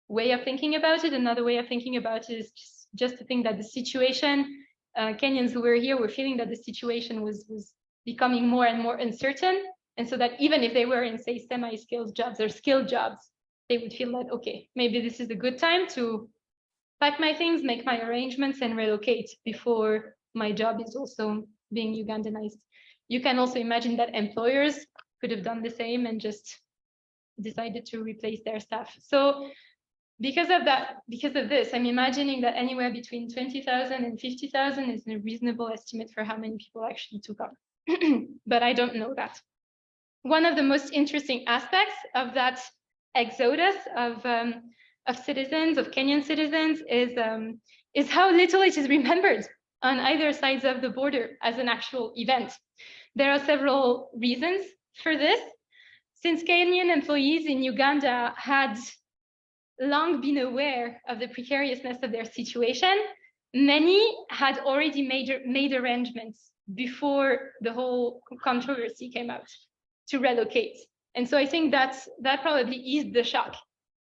way of thinking about it. Another way of thinking about it is just to think that the situation, Kenyans who were here were feeling that the situation was becoming more and more uncertain. And so that even if they were in, say, semi-skilled jobs or skilled jobs, they would feel that, okay, maybe this is a good time to pack my things, make my arrangements, and relocate before my job is also being Ugandanized. You can also imagine that employers could have done the same and just decided to replace their staff. So because of this, I'm imagining that anywhere between 20,000 and 50,000 is a reasonable estimate for how many people actually took up. But I don't know that. One of the most interesting aspects of that exodus of citizens, of Kenyan citizens, is how little it is remembered on either sides of the border as an actual event. There are several reasons for this. Since Kenyan employees in Uganda had long been aware of the precariousness of their situation, many had already made arrangements before the whole controversy came out to relocate. And so I think that probably eased the shock.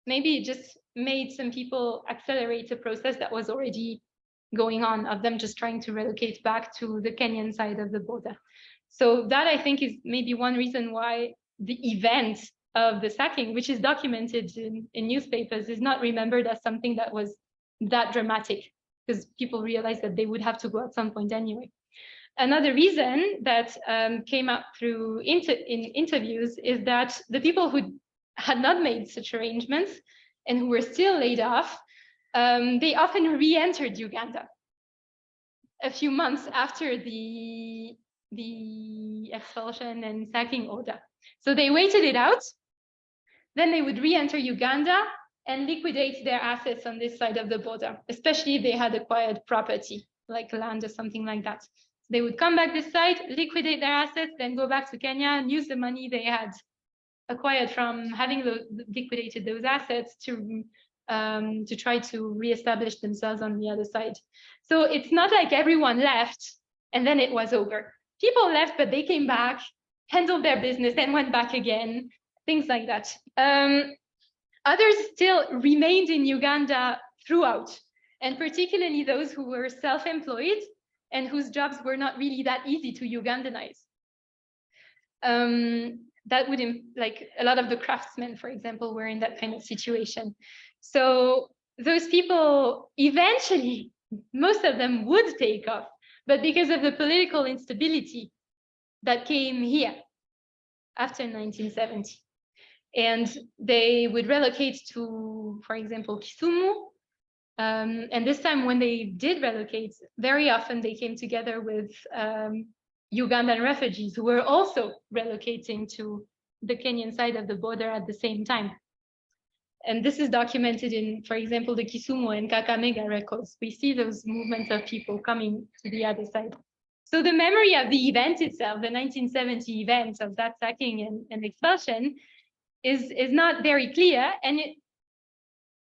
Maybe it just made some people accelerate a process that was already going on of them just trying to relocate back to the Kenyan side of the border. So that, I think, is maybe one reason why the event of the sacking, which is documented in newspapers, is not remembered as something that was that dramatic, because people realized that they would have to go at some point anyway. Another reason that came up through in interviews is that the people who had not made such arrangements and who were still laid off, they often re-entered Uganda a few months after the expulsion and sacking order. So they waited it out, then they would re-enter Uganda and liquidate their assets on this side of the border, especially if they had acquired property, like land or something like that. They would come back this side, liquidate their assets, then go back to Kenya and use the money they had acquired from having liquidated those assets to try to reestablish themselves on the other side. So it's not like everyone left and then it was over. People left, but they came back, handled their business, and went back again, things like that. Others still remained in Uganda throughout, and particularly those who were self-employed and whose jobs were not really that easy to Ugandanize. That would, like a lot of the craftsmen, for example, were in that kind of situation. So those people eventually, most of them would take off, but because of the political instability that came here after 1970. And they would relocate to, for example, Kisumu. And this time when they did relocate, very often they came together with Ugandan refugees who were also relocating to the Kenyan side of the border at the same time. And this is documented in, for example, the Kisumu and Kakamega records. We see those movements of people coming to the other side. So the memory of the event itself, the 1970 event of that sacking and expulsion, is not very clear. And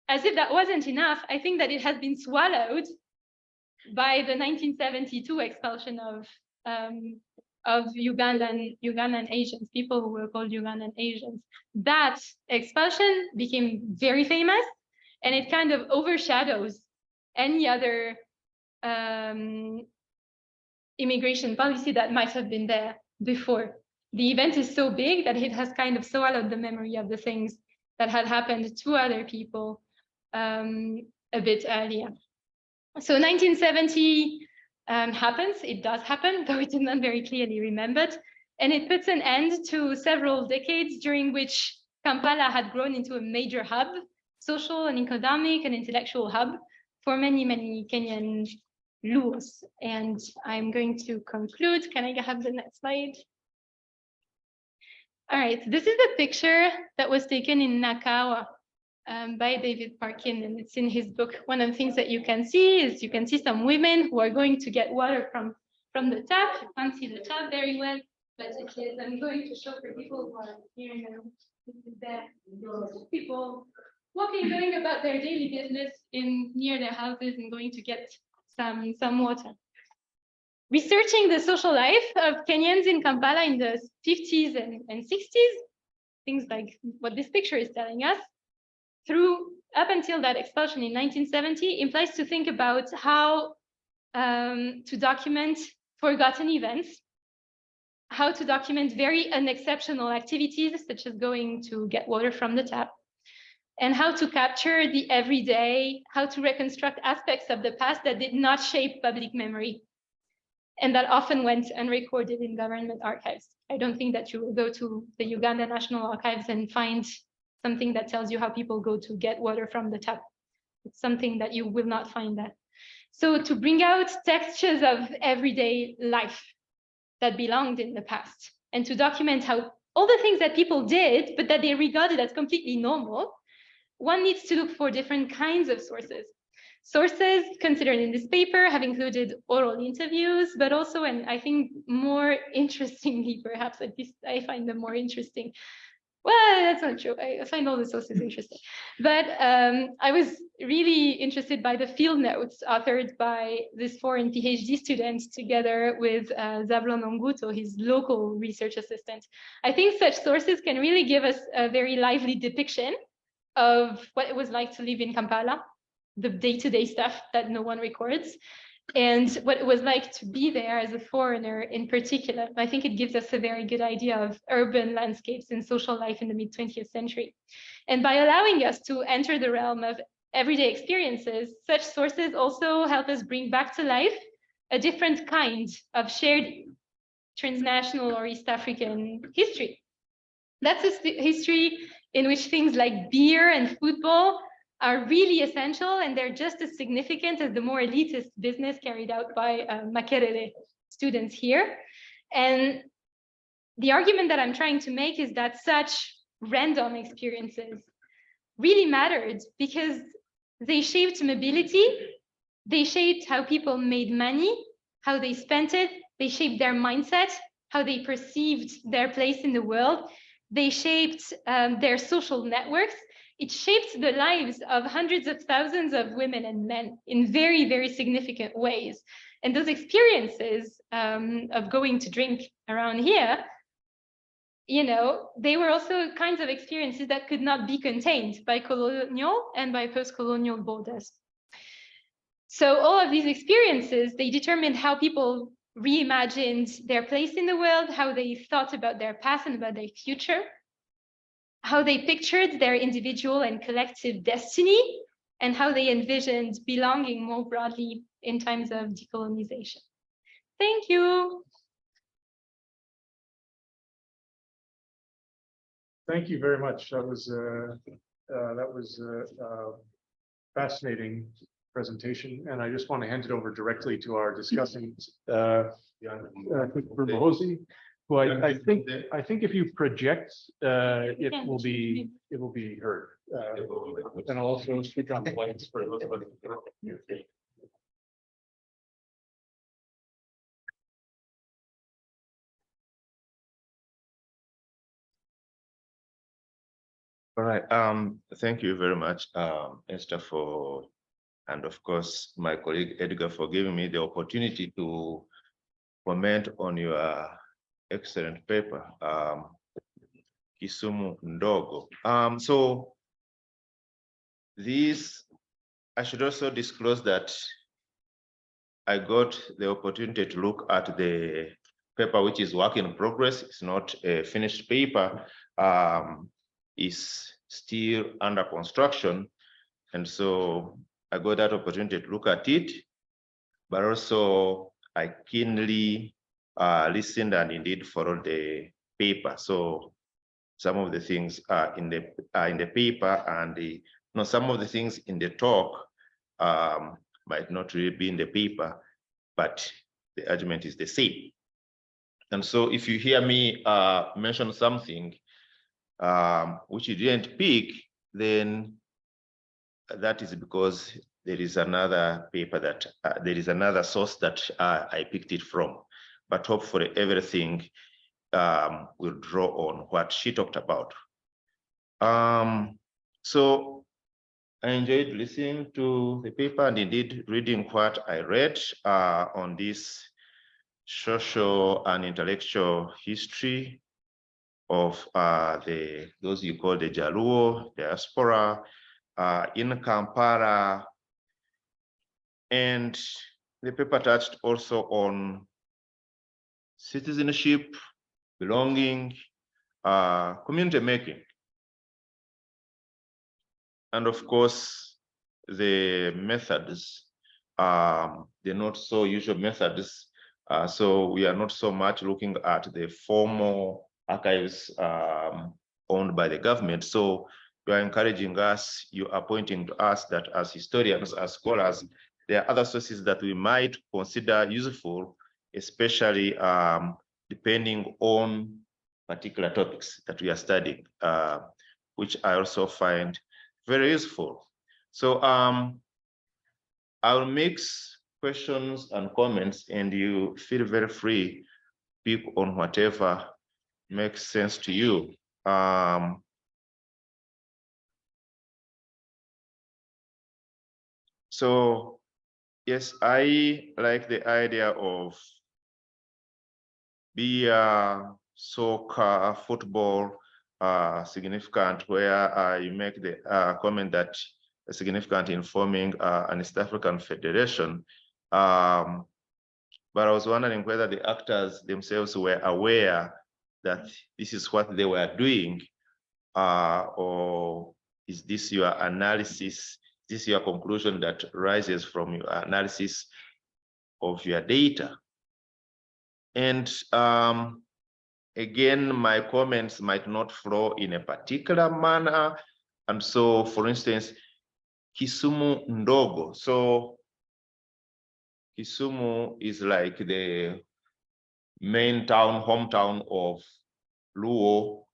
as if that wasn't enough, I think that it has been swallowed by the 1972 expulsion of Ugandan Asians, people who were called Ugandan Asians. That expulsion became very famous, and it kind of overshadows any other immigration policy that might have been there before. The event is so big that it has kind of swallowed the memory of the things that had happened to other people a bit earlier. So 1970 happens, it does happen, though it is not very clearly remembered. And it puts an end to several decades during which Kampala had grown into a major hub, social and economic and intellectual hub for many, many Kenyan Luos. And I'm going to conclude. Can I have the next slide? All right, this is a picture that was taken in Nakawa by David Parkin, and it's in his book. One of the things that you can see is you can see some women who are going to get water from the tap. You can't see the tap very well, but it is, I'm going to show for people who are here now. This is there. People walking, going about their daily business near their houses and going to get some water. Researching the social life of Kenyans in Kampala in the 50s and 60s, things like what this picture is telling us, up until that expulsion in 1970, implies to think about how to document forgotten events, how to document very unexceptional activities, such as going to get water from the tap, and how to capture the everyday, how to reconstruct aspects of the past that did not shape public memory, and that often went unrecorded in government archives. I don't think that you will go to the Uganda National Archives and find something that tells you how people go to get water from the tap. It's something that you will not find that. So to bring out textures of everyday life that belonged in the past, and to document how all the things that people did, but that they regarded as completely normal, one needs to look for different kinds of sources. Sources considered in this paper have included oral interviews, but also, and I think more interestingly, perhaps at least I find them more interesting. Well, that's not true. I find all the sources interesting. But I was really interested by the field notes authored by this foreign PhD student together with Zablon Onguto, his local research assistant. I think such sources can really give us a very lively depiction of what it was like to live in Kampala, the day-to-day stuff that no one records, and what it was like to be there as a foreigner in particular. I think it gives us a very good idea of urban landscapes and social life in the mid-20th century. And by allowing us to enter the realm of everyday experiences, such sources also help us bring back to life a different kind of shared transnational or East African history. That's a history in which things like beer and football are really essential, and they're just as significant as the more elitist business carried out by Makerere students here. And the argument that I'm trying to make is that such random experiences really mattered because they shaped mobility, they shaped how people made money, how they spent it, they shaped their mindset, how they perceived their place in the world, they shaped their social networks. It shaped the lives of hundreds of thousands of women and men in very, very significant ways. And those experiences of going to drink around here, you know, they were also kinds of experiences that could not be contained by colonial and by post-colonial borders. So all of these experiences, they determined how people reimagined their place in the world, how they thought about their past and about their future, how they pictured their individual and collective destiny, and how they envisioned belonging more broadly in times of decolonization. Thank you. Thank you very much. That was a fascinating presentation, and I just want to hand it over directly to our discussing Christopher Bohosi, who I think if you project, it will be heard. And I'll also switch on the lights for Elizabeth. All right. Thank you very much, Esther, and of course, my colleague Edgar, for giving me the opportunity to comment on your excellent paper, Kisumu Ndogo. So This, I should also disclose that I got the opportunity to look at the paper, which is work in progress. It's not a finished paper. It's still under construction. And so I got that opportunity to look at it, but also I keenly listened and indeed followed the paper. So some of the things are in the paper, and some of the things in the talk might not really be in the paper, but the argument is the same. And so if you hear me mention something which you didn't pick, then that is because there is another paper that there is another source that I picked it from. But hopefully everything will draw on what she talked about. So I enjoyed listening to the paper and indeed reading what I read on this social and intellectual history of those you call the Jaluo diaspora in Kampala. And the paper touched also on citizenship, belonging, community making. And of course, the methods, they're not so usual methods. So we are not so much looking at the formal archives owned by the government. So you are encouraging us, you are pointing to us that as historians, as scholars, there are other sources that we might consider useful, especially depending on particular topics that we are studying, which I also find very useful. So I'll mix questions and comments, and you feel very free, pick on whatever makes sense to you. So yes, I like the idea of beer, soccer, football, significant, where you make the comment that significant in forming an East African federation. But I was wondering whether the actors themselves were aware that this is what they were doing, or is this your analysis, is this your conclusion that rises from your analysis of your data? And again, my comments might not flow in a particular manner. And so, for instance, Kisumu Ndogo. So Kisumu is like the main town, hometown of Luo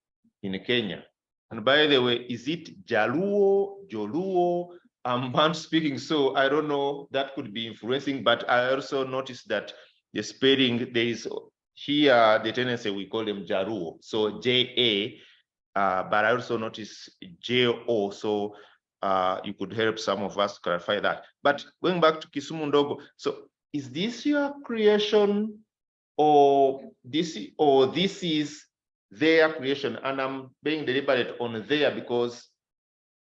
in Kenya. And by the way, is it Jaluo, Joluo? I'm speaking, so I don't know, that could be influencing, but I also noticed that the spelling, there is here, the tendency we call them Jaruo, so J-A, but I also noticed J-O, so you could help some of us clarify that. But going back to Kisumu Ndogo, so is this your creation, or this is their creation? And I'm being deliberate on there because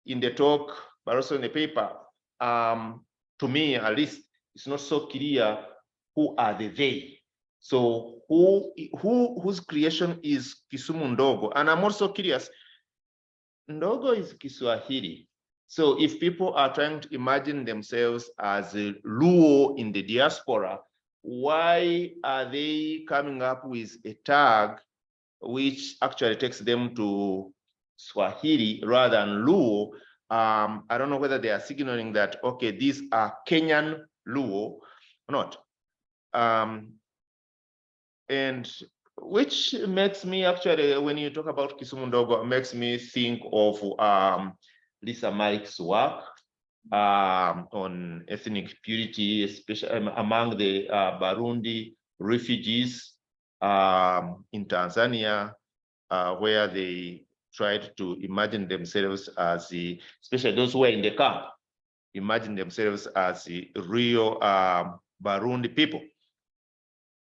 in the talk, but also in the paper, to me at least, it's not so clear who are the they. So whose creation is Kisumu Ndogo? And I'm also curious, Ndogo is Kiswahili. So if people are trying to imagine themselves as a Luo in the diaspora, why are they coming up with a tag which actually takes them to Swahili rather than Luo? I don't know whether they are signaling that, okay, these are Kenyan Luo or not. And which makes me actually, when you talk about Kisumu Ndogo, makes me think of Lisa Malik's work on ethnic purity, especially among the Burundi refugees in Tanzania, where they tried to imagine themselves as especially those who are in the camp, imagine themselves as the real Burundi people.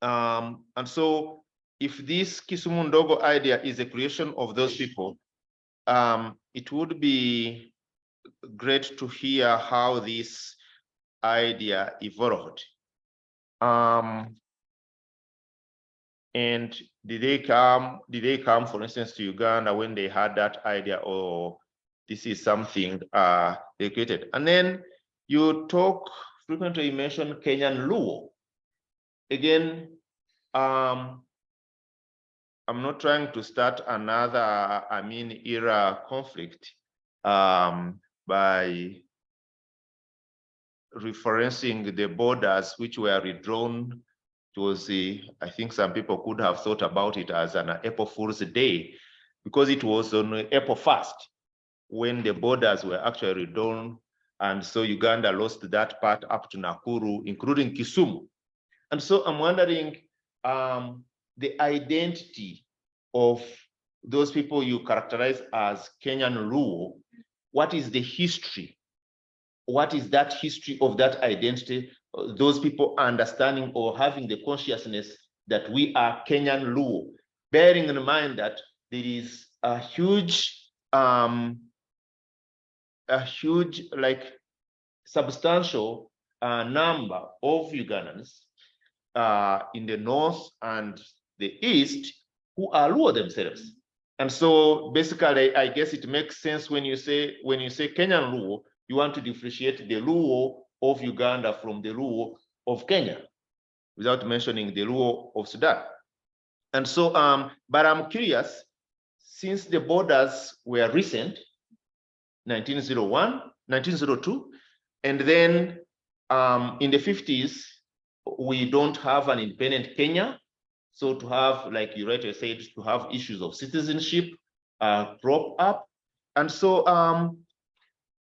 And so if this Kisumu Ndogo idea is a creation of those people, it would be great to hear how this idea evolved. And did they come, for instance, to Uganda when they had that idea, or this is something they created? And then you talk frequently, you mention Kenyan Luo. Again, I'm not trying to start another era conflict by referencing the borders which were redrawn. It was I think some people could have thought about it as an April Fool's Day, because it was on April 1st when the borders were actually redrawn, and so Uganda lost that part up to Nakuru, including Kisumu. And so I'm wondering, the identity of those people you characterize as Kenyan Luo, what is the history? What is that history of that identity? Those people understanding or having the consciousness that we are Kenyan Luo, bearing in mind that there is a huge, like substantial number of Ugandans in the north and the east who are Luo themselves. And so basically, I guess it makes sense when you say Kenyan Luo, you want to differentiate the Luo of Uganda from the Luo of Kenya, without mentioning the Luo of Sudan. And so, but I'm curious, since the borders were recent, 1901, 1902, and then in the 50s, we don't have an independent Kenya. So to have, like you rightly said, to have issues of citizenship crop up. And so,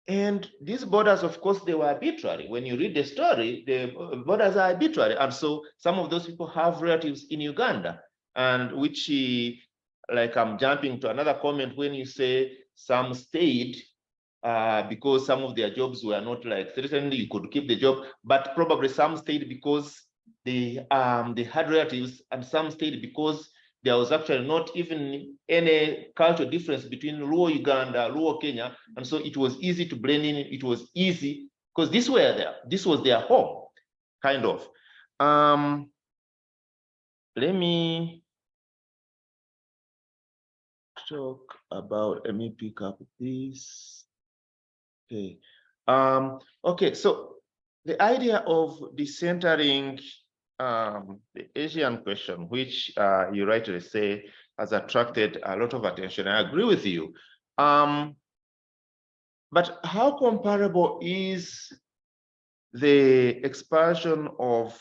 and these borders, of course, they were arbitrary. When you read the story, the borders are arbitrary. And so some of those people have relatives in Uganda, and which, like I'm jumping to another comment when you say some stayed because some of their jobs were not like threatened, you could keep the job, but probably some stayed because they had relatives, and some stayed because there was actually not even any cultural difference between Luo Uganda, Luo Kenya, and so it was easy to blend in. It was easy because this was their home, kind of. Let me talk about. Let me pick up this. Okay. Okay. So the idea of decentering the Asian question, which you rightly say has attracted a lot of attention. I agree with you. But how comparable is the expulsion of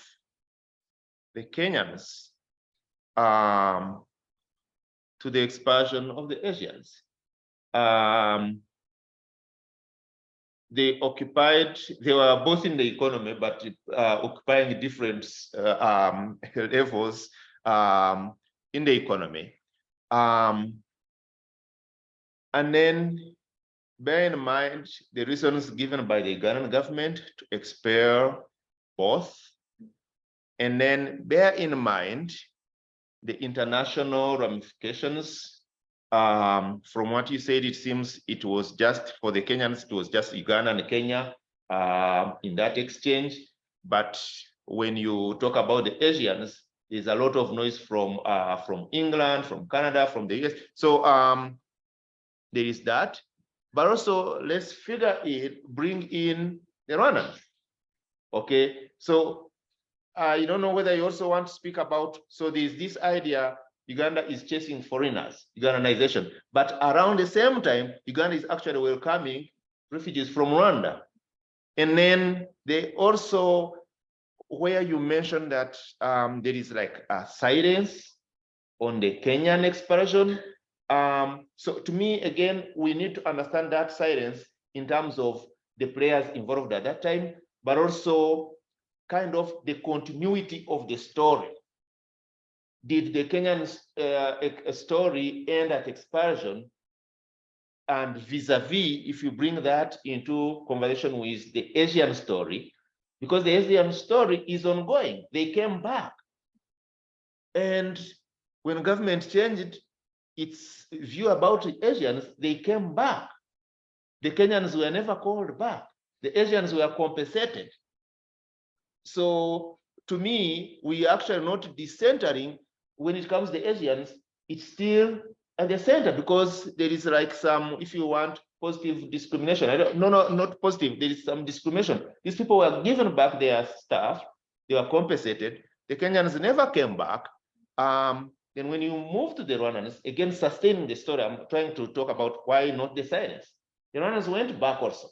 the Kenyans to the expulsion of the Asians? They were both in the economy, but occupying different levels in the economy. And then bear in mind the reasons given by the Ugandan government to expel both. And then bear in mind the international ramifications. From what you said, it seems it was just for the Kenyans, it was just Uganda and Kenya in that exchange. But when you talk about the Asians, there's a lot of noise from England, from Canada, from the US. So there is that. But also, let's bring in the Rwandans. Okay, so I don't know whether you also want to speak about, so there's this idea Uganda is chasing foreigners, Ugandanization. But around the same time, Uganda is actually welcoming refugees from Rwanda. And then they also, where you mentioned that there is like a silence on the Kenyan expulsion. So to me, again, we need to understand that silence in terms of the players involved at that time, but also kind of the continuity of the story. Did the Kenyan story end at expulsion? And vis-a-vis, if you bring that into conversation with the Asian story, because the Asian story is ongoing, they came back. And when government changed its view about the Asians, they came back. the Kenyans were never called back. The Asians were compensated. So to me, we actually not decentering when it comes to the Asians, it's still at the center because there is like some, if you want, positive discrimination. No, not positive. There is some discrimination. These people were given back their stuff. They were compensated. The Kenyans never came back. Then when you move to the Rwandans, again, sustaining the story, I'm trying to talk about why not the silence. The Rwandans went back also,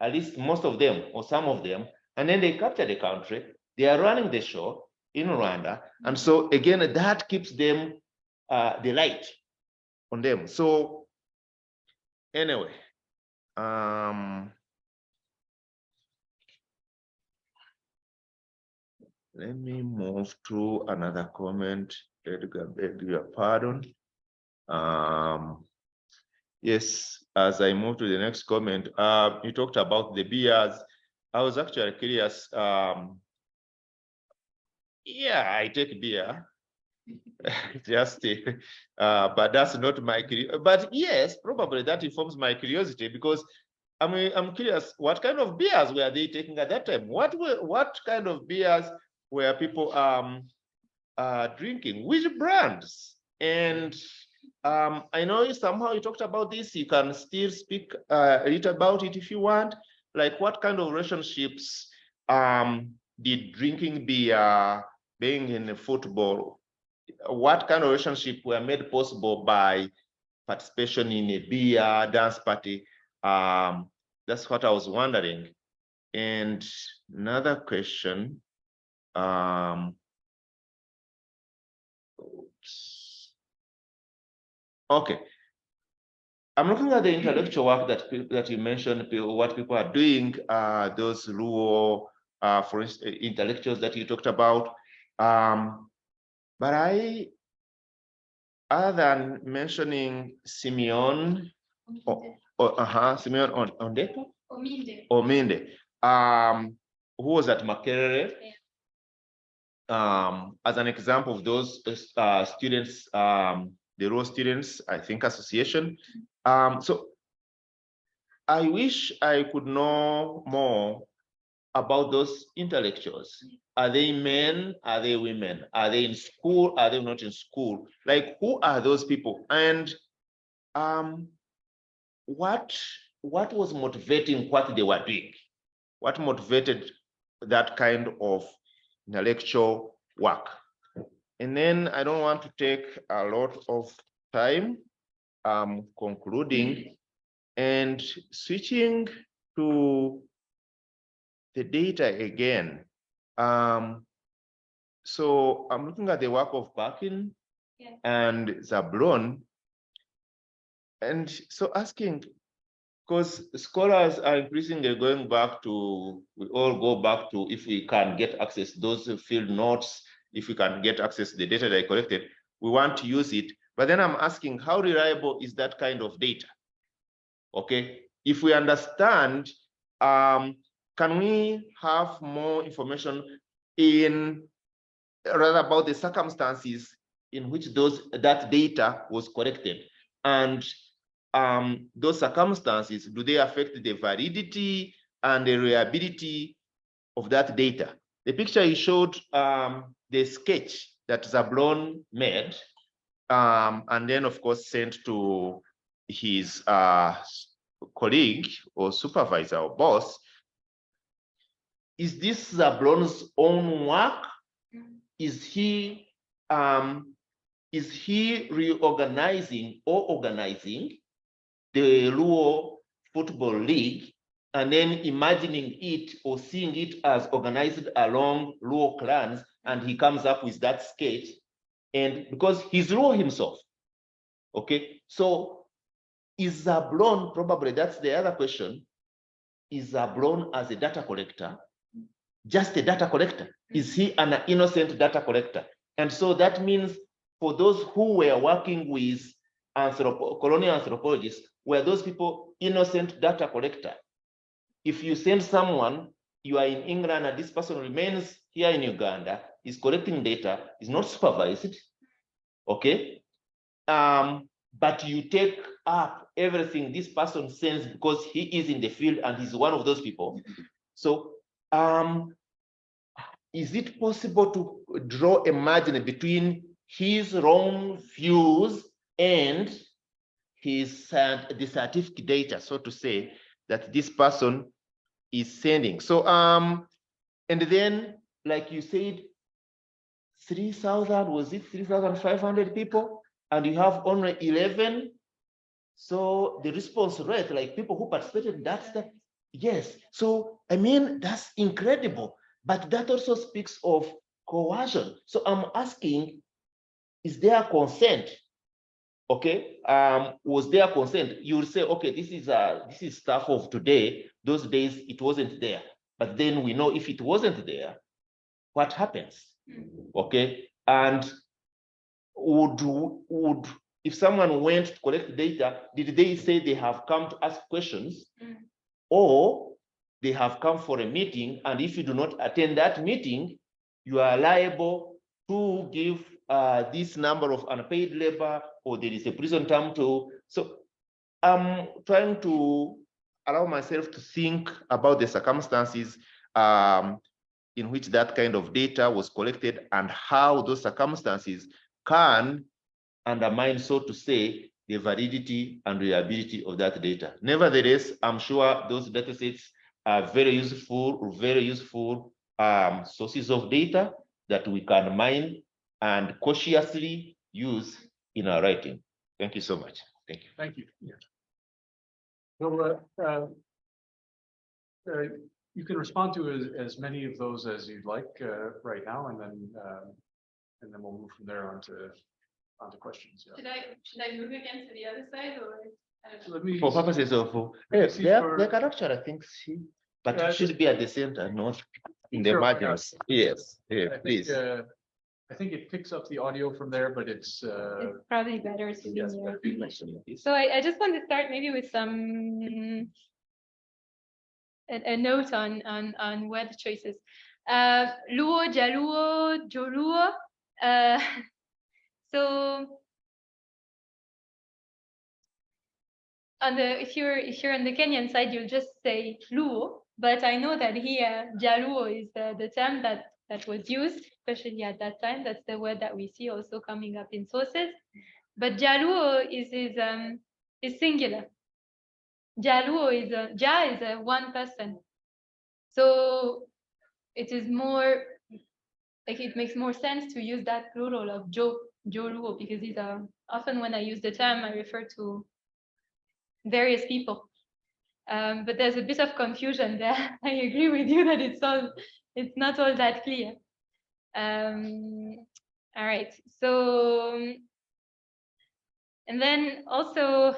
at least most of them or some of them, and then they captured the country. They are running the show in Rwanda. And so again, that keeps them the light on them. So anyway, let me move to another comment. Edgar, beg your pardon. Yes, as I move to the next comment, you talked about the beers. I was actually curious. Yeah, I take beer. Just, but that's not my curiosity. But yes, probably that informs my curiosity because I'm curious. What kind of beers were they taking at that time? What kind of beers were people drinking? Which brands? And I know somehow you talked about this. You can still speak a little about it if you want. Like what kind of relationships did drinking beer, being in football, what kind of relationship were made possible by participation in a beer dance party? That's what I was wondering. And another question. Okay. I'm looking at the intellectual work that you mentioned, what people are doing, those rural, for instance, intellectuals that you talked about. But other than mentioning Simeon, Simeon Ominde, who was at Makerere, as an example of those students, the rural students, I think, association. So I wish I could know more about those intellectuals. Are they men? Are they women? Are they in school? Are they not in school? Like, who are those people? And what was motivating what they were doing? What motivated that kind of intellectual work? And then I don't want to take a lot of time concluding and switching to the data again. So I'm looking at the work of Bakin and Zablon, and so asking, because scholars are increasingly going back to, we all go back to, if we can get access to those field notes, if we can get access to the data that I collected, we want to use it. But then I'm asking, how reliable is that kind of data? Okay, if we understand, can we have more information rather about the circumstances in which that data was collected, and those circumstances, do they affect the validity and the reliability of that data? The picture you showed, the sketch that Zablon made, and then of course sent to his colleague or supervisor or boss. Is this Zablon's own work? Is he reorganizing or organizing the rural football league and then imagining it or seeing it as organized along rural clans, and he comes up with that sketch? And because he's rural himself, okay? So is Zablon, probably that's the other question, is Zablon as a data collector just a data collector? Is he an innocent data collector? And so that means for those who were working with colonial anthropologists, were those people innocent data collector? If you send someone, you are in England and this person remains here in Uganda, is collecting data, is not supervised, okay? but you take up everything this person sends because he is in the field and he's one of those people. So is it possible to draw a margin between his wrong views and his the scientific data, so to say, that this person is sending? So and then, like you said, 3,000, was it 3,500 people, and you have only 11. So the response rate, like people who participated, that's the, yes. So, I mean, that's incredible, but that also speaks of coercion. So I'm asking, is there consent? Okay, was there consent? You will say, okay, this is stuff of today. Those days it wasn't there, but then we know if it wasn't there, what happens? Okay, and would if someone went to collect data, did they say they have come to ask questions, or they have come for a meeting, and if you do not attend that meeting, you are liable to give this number of unpaid labor, or there is a prison term to. So I'm trying to allow myself to think about the circumstances in which that kind of data was collected, and how those circumstances can undermine, so to say, the validity and reliability of that data. Nevertheless, I'm sure those data sets are very useful sources of data that we can mine and cautiously use in our writing. Thank you so much. Thank you. Thank you. Yeah. So, you can respond to as many of those as you'd like right now, and then we'll move from there on to questions. Yeah. Should I move again to the other side, or I don't know. Let me For purposes of they can actually, I think, see, but it should be at the center, not in the Sure, margins. Yes, I yeah, think, please. I think it picks up the audio from there, but it's probably better to be yes, here. that'd be nice. So I just want to start maybe with some a note on word choices. Luo, Jaluo, Joluo. So on the if you're on the Kenyan side, you'll just say Luo. But I know that here Jaluo is the term that was used, especially at that time. That's the word that we see also coming up in sources. But Jaluo is singular. Jaluo is a one person. So it is more like it makes more sense to use that plural of Joluo, because these are often, when I use the term, I refer to various people. But there's a bit of confusion there. I agree with you that it's not all that clear. All right. So, and then also,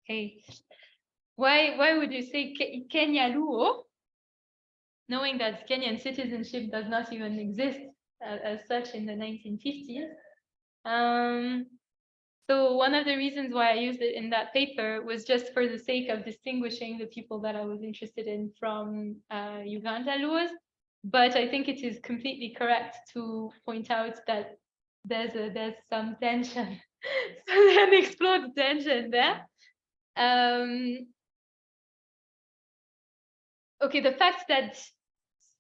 hey, why would you say Kenya Luo, knowing that Kenyan citizenship does not even exist as such in the 1950s? So one of the reasons why I used it in that paper was just for the sake of distinguishing the people that I was interested in from Uganda Luos. But I think it is completely correct to point out that there's some tension. So then explore the tension there. Okay, the fact that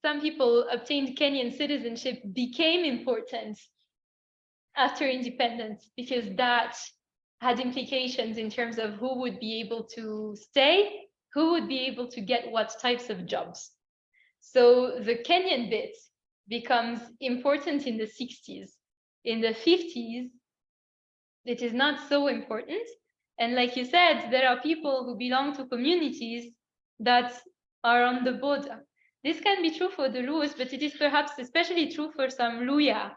some people obtained Kenyan citizenship became important after independence, because that had implications in terms of who would be able to stay, who would be able to get what types of jobs. So the Kenyan bit becomes important in the 60s. In the 50s, it is not so important. And like you said, there are people who belong to communities that are on the border. This can be true for the Luos, but it is perhaps especially true for some Luya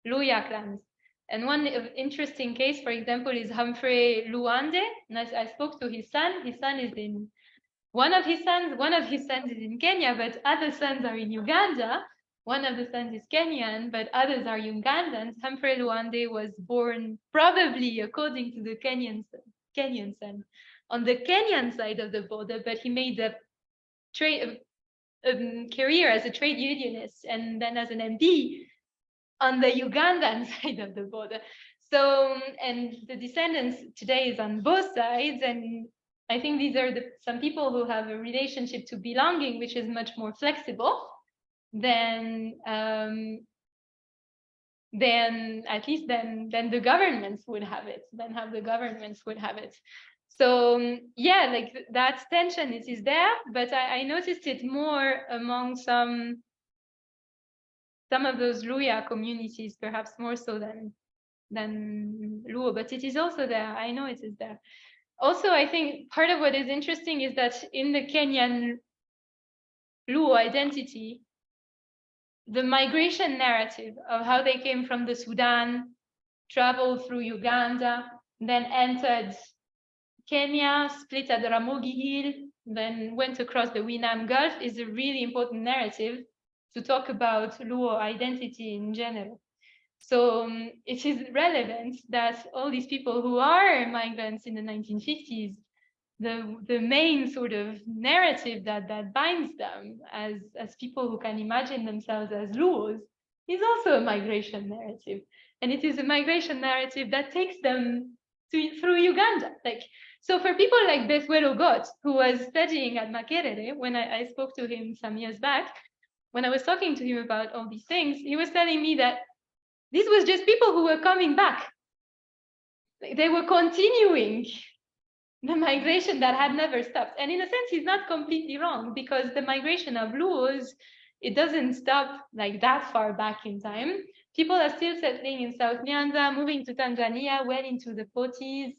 clans. And one interesting case, for example, is Humphrey Luande. And I spoke to his son. His son is in one of his sons is in Kenya, but other sons are in Uganda. One of the sons is Kenyan, but others are Ugandans. Humphrey Luande was born, probably according to the Kenyan son, on the Kenyan side of the border, but he made a career as a trade unionist and then as an MD on the Ugandan side of the border. So, and the descendants today is on both sides. And I think these are some people who have a relationship to belonging, which is much more flexible than at least than the governments would have it, how the governments would have it. So yeah, like that tension is there, but I noticed it more among some of those Luya communities, perhaps more so than Luo, but it is also there. I know it is there. Also, I think part of what is interesting is that in the Kenyan Luo identity, the migration narrative of how they came from the Sudan, traveled through Uganda, then entered Kenya, split at the Ramogi Hill, then went across the Winam Gulf is a really important narrative to talk about Luo identity in general. So it is relevant that all these people who are migrants in the 1950s, the main sort of narrative that binds them as people who can imagine themselves as Luos is also a migration narrative. And it is a migration narrative that takes them through Uganda. Like, so for people like Bethuelo Got, who was studying at Makerere, when I spoke to him some years back, when I was talking to him about all these things, he was telling me that this was just people who were coming back. They were continuing the migration that had never stopped. And in a sense, he's not completely wrong, because the migration of Luos, it doesn't stop like that far back in time. People are still settling in South Nyanza, moving to Tanzania well into the 40s,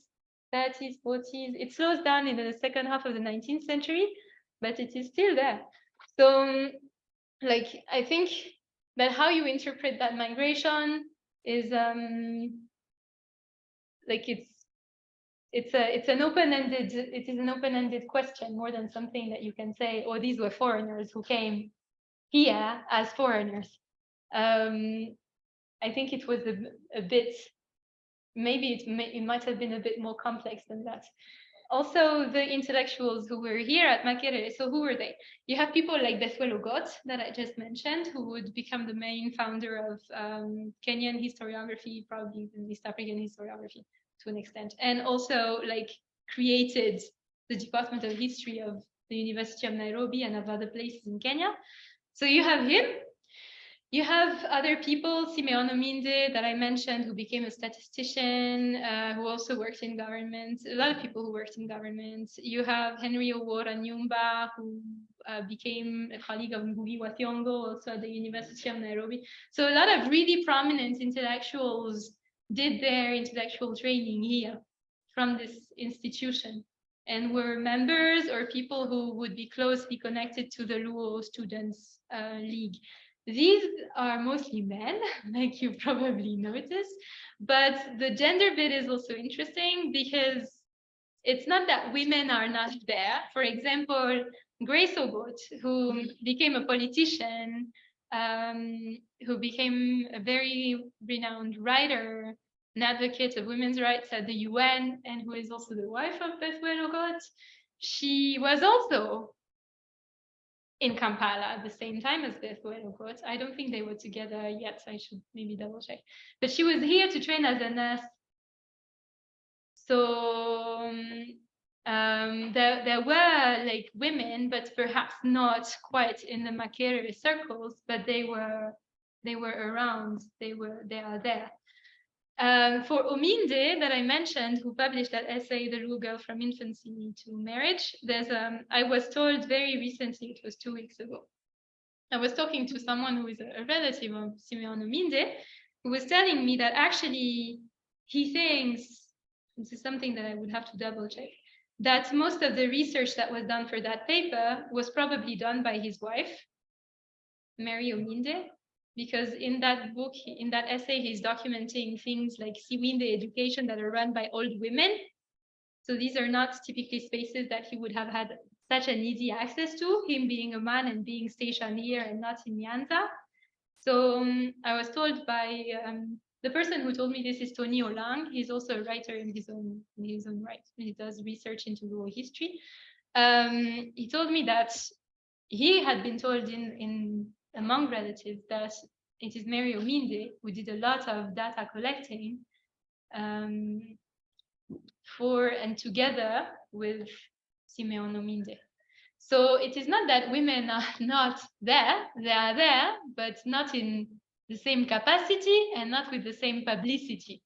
30s, 40s. It slows down in the second half of the 19th century, but it is still there. So like, I think that how you interpret that migration is like it's an open-ended question more than something that you can say, oh, these were foreigners who came here as foreigners. I think it was a bit, maybe it might have been a bit more complex than that. Also, the intellectuals who were here at Makerere, so who were they? You have people like Bethuelo Got that I just mentioned, who would become the main founder of Kenyan historiography, probably even East African historiography to an extent, and also like created the Department of History of the University of Nairobi and of other places in Kenya. So you have him. You have other people, Simeon Ominde that I mentioned, who became a statistician, who also worked in government, a lot of people who worked in government. You have Henry Owora Nyumba, who became a colleague of Ngugi wa Thiong'o, also at the University of Nairobi. So a lot of really prominent intellectuals did their intellectual training here from this institution and were members or people who would be closely connected to the Luo Students' League. These are mostly men, like you probably noticed, but the gender bit is also interesting because it's not that women are not there. For example, Grace Ogot, who became a politician, who became a very renowned writer, an advocate of women's rights at the UN, and who is also the wife of Bethuelo Got, she was also in Kampala at the same time as Bethuelo Got. I don't think they were together yet. I should maybe double check. But she was here to train as a nurse. So there were like women, but perhaps not quite in the Makerere circles, but they were around. They are there. For Ominde that I mentioned, who published that essay, The Luo Girl from Infancy to Marriage, there's I was told very recently, it was 2 weeks ago, I was talking to someone who is a relative of Simeon Ominde, who was telling me that actually he thinks, this is something that I would have to double check, that most of the research that was done for that paper was probably done by his wife, Mary Ominde, because in that book, in that essay, he's documenting things like Siwinde education that are run by old women. So these are not typically spaces that he would have had such an easy access to, him being a man and being stationed here and not in Nyanza. So I was told by the person who told me this is Tony Olang. He's also a writer in his own right. He does research into Luo history. He told me that he had been told in among relatives that it is Mary Ominde who did a lot of data collecting for and together with Simeon Ominde. So it is not that women are not there, they are there, but not in the same capacity and not with the same publicity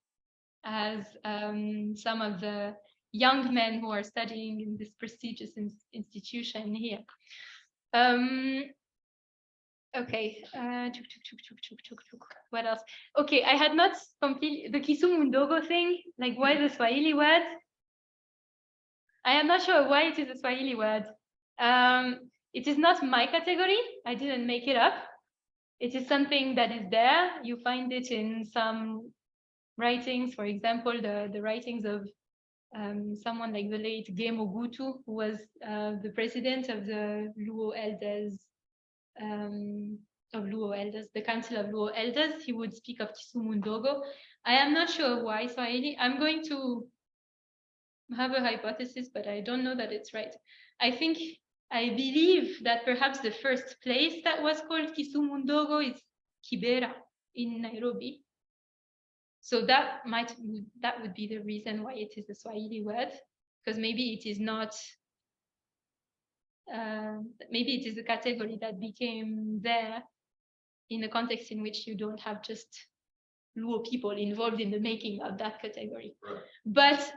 as some of the young men who are studying in this prestigious institution here. Okay, what else? Okay, I had not completed the Kisumu Ndogo thing, like why the Swahili word? I am not sure why it is a Swahili word. It is not my category. I didn't make it up. It is something that is there. You find it in some writings, for example, the writings of someone like the late Game Ogutu, who was the president of the Luo Elders, the Council of Luo Elders. He would speak of Kisumu Ndogo. I am not sure why Swahili. I'm going to have a hypothesis, but I don't know that it's right. I believe that perhaps the first place that was called Kisumu Ndogo is Kibera in Nairobi. So that would be the reason why it is a Swahili word, because maybe it is not, maybe it is a category that became there in a context in which you don't have just Luo people involved in the making of that category. Right. But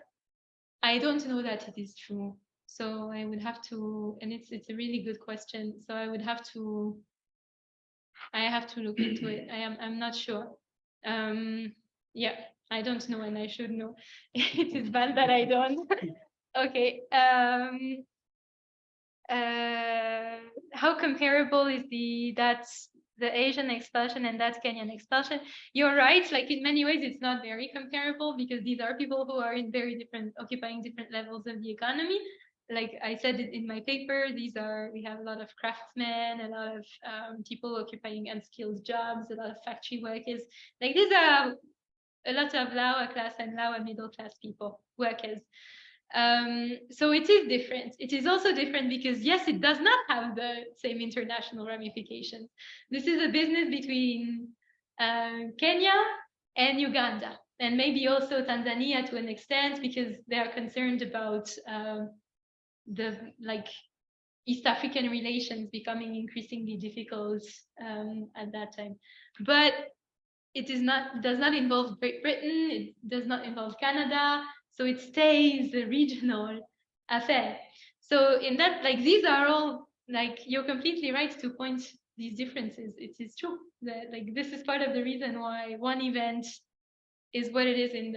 I don't know that it is true. So I would have to, and it's a really good question. So I have to look into it. I'm not sure. Yeah, I don't know, and I should know. It is bad that I don't. Okay. How comparable is the Asian expulsion and that Kenyan expulsion? You're right. Like in many ways, it's not very comparable because these are people who are in occupying different levels of the economy. Like I said in my paper, we have a lot of craftsmen, a lot of people occupying unskilled jobs, a lot of factory workers. Like these are a lot of lower class and lower middle class people, workers. So it is different. It is also different because yes, it does not have the same international ramifications. This is a business between Kenya and Uganda, and maybe also Tanzania to an extent because they are concerned about the East African relations becoming increasingly difficult at that time. But it does not involve Great Britain. It does not involve Canada. So it stays a regional affair. So in that, these are all, you're completely right to point these differences. It is true that this is part of the reason why one event is what it is in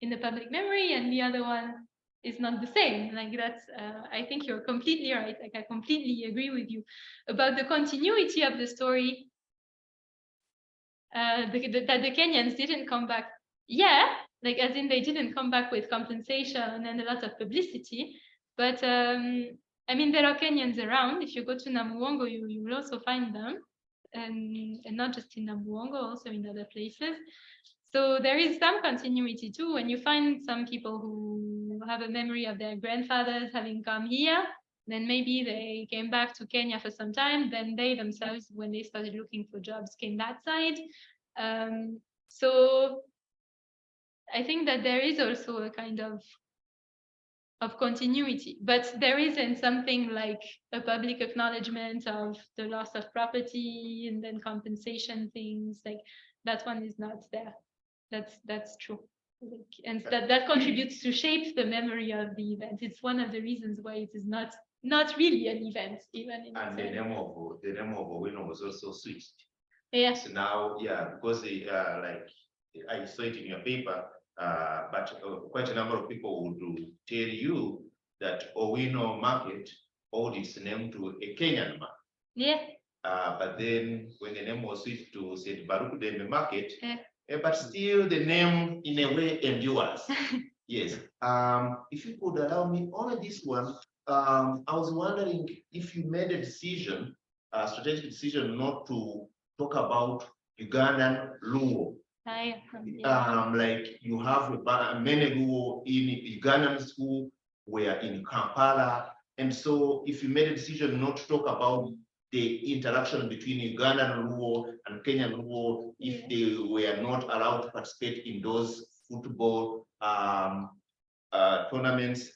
the public memory and the other one is not the same. I think you're completely right. I completely agree with you about the continuity of the story. That the Kenyans didn't come back. Yeah, as in they didn't come back with compensation and a lot of publicity. But I mean, there are Kenyans around. If you go to Namuwongo, you will also find them, and not just in Namuwongo, also in other places. So there is some continuity too. When you find some people who have a memory of their grandfathers having come here, then maybe they came back to Kenya for some time. Then they themselves, when they started looking for jobs, came that side. So I think that there is also a kind of continuity, but there isn't something like a public acknowledgement of the loss of property and then compensation things. That one is not there. That's true. And that contributes to shape the memory of the event. It's one of the reasons why it is not really an event, even in and the name of Owino was also switched. Yes. So now, yeah, because like I saw it in your paper, but quite a number of people would tell you that Owino market owed its name to a Kenyan market. Yeah. But then when the name was switched to St. Baruch Deme Market, but still the name in a way endures. Yes. If you could allow me on this one, I was wondering if you made a decision, a strategic decision not to talk about Ugandan Luo. Like you have many Luo in Ugandans who were in Kampala. And so if you made a decision not to talk about the interaction between Ugandan Luo and Kenyan Luo, if they were not allowed to participate in those football tournaments,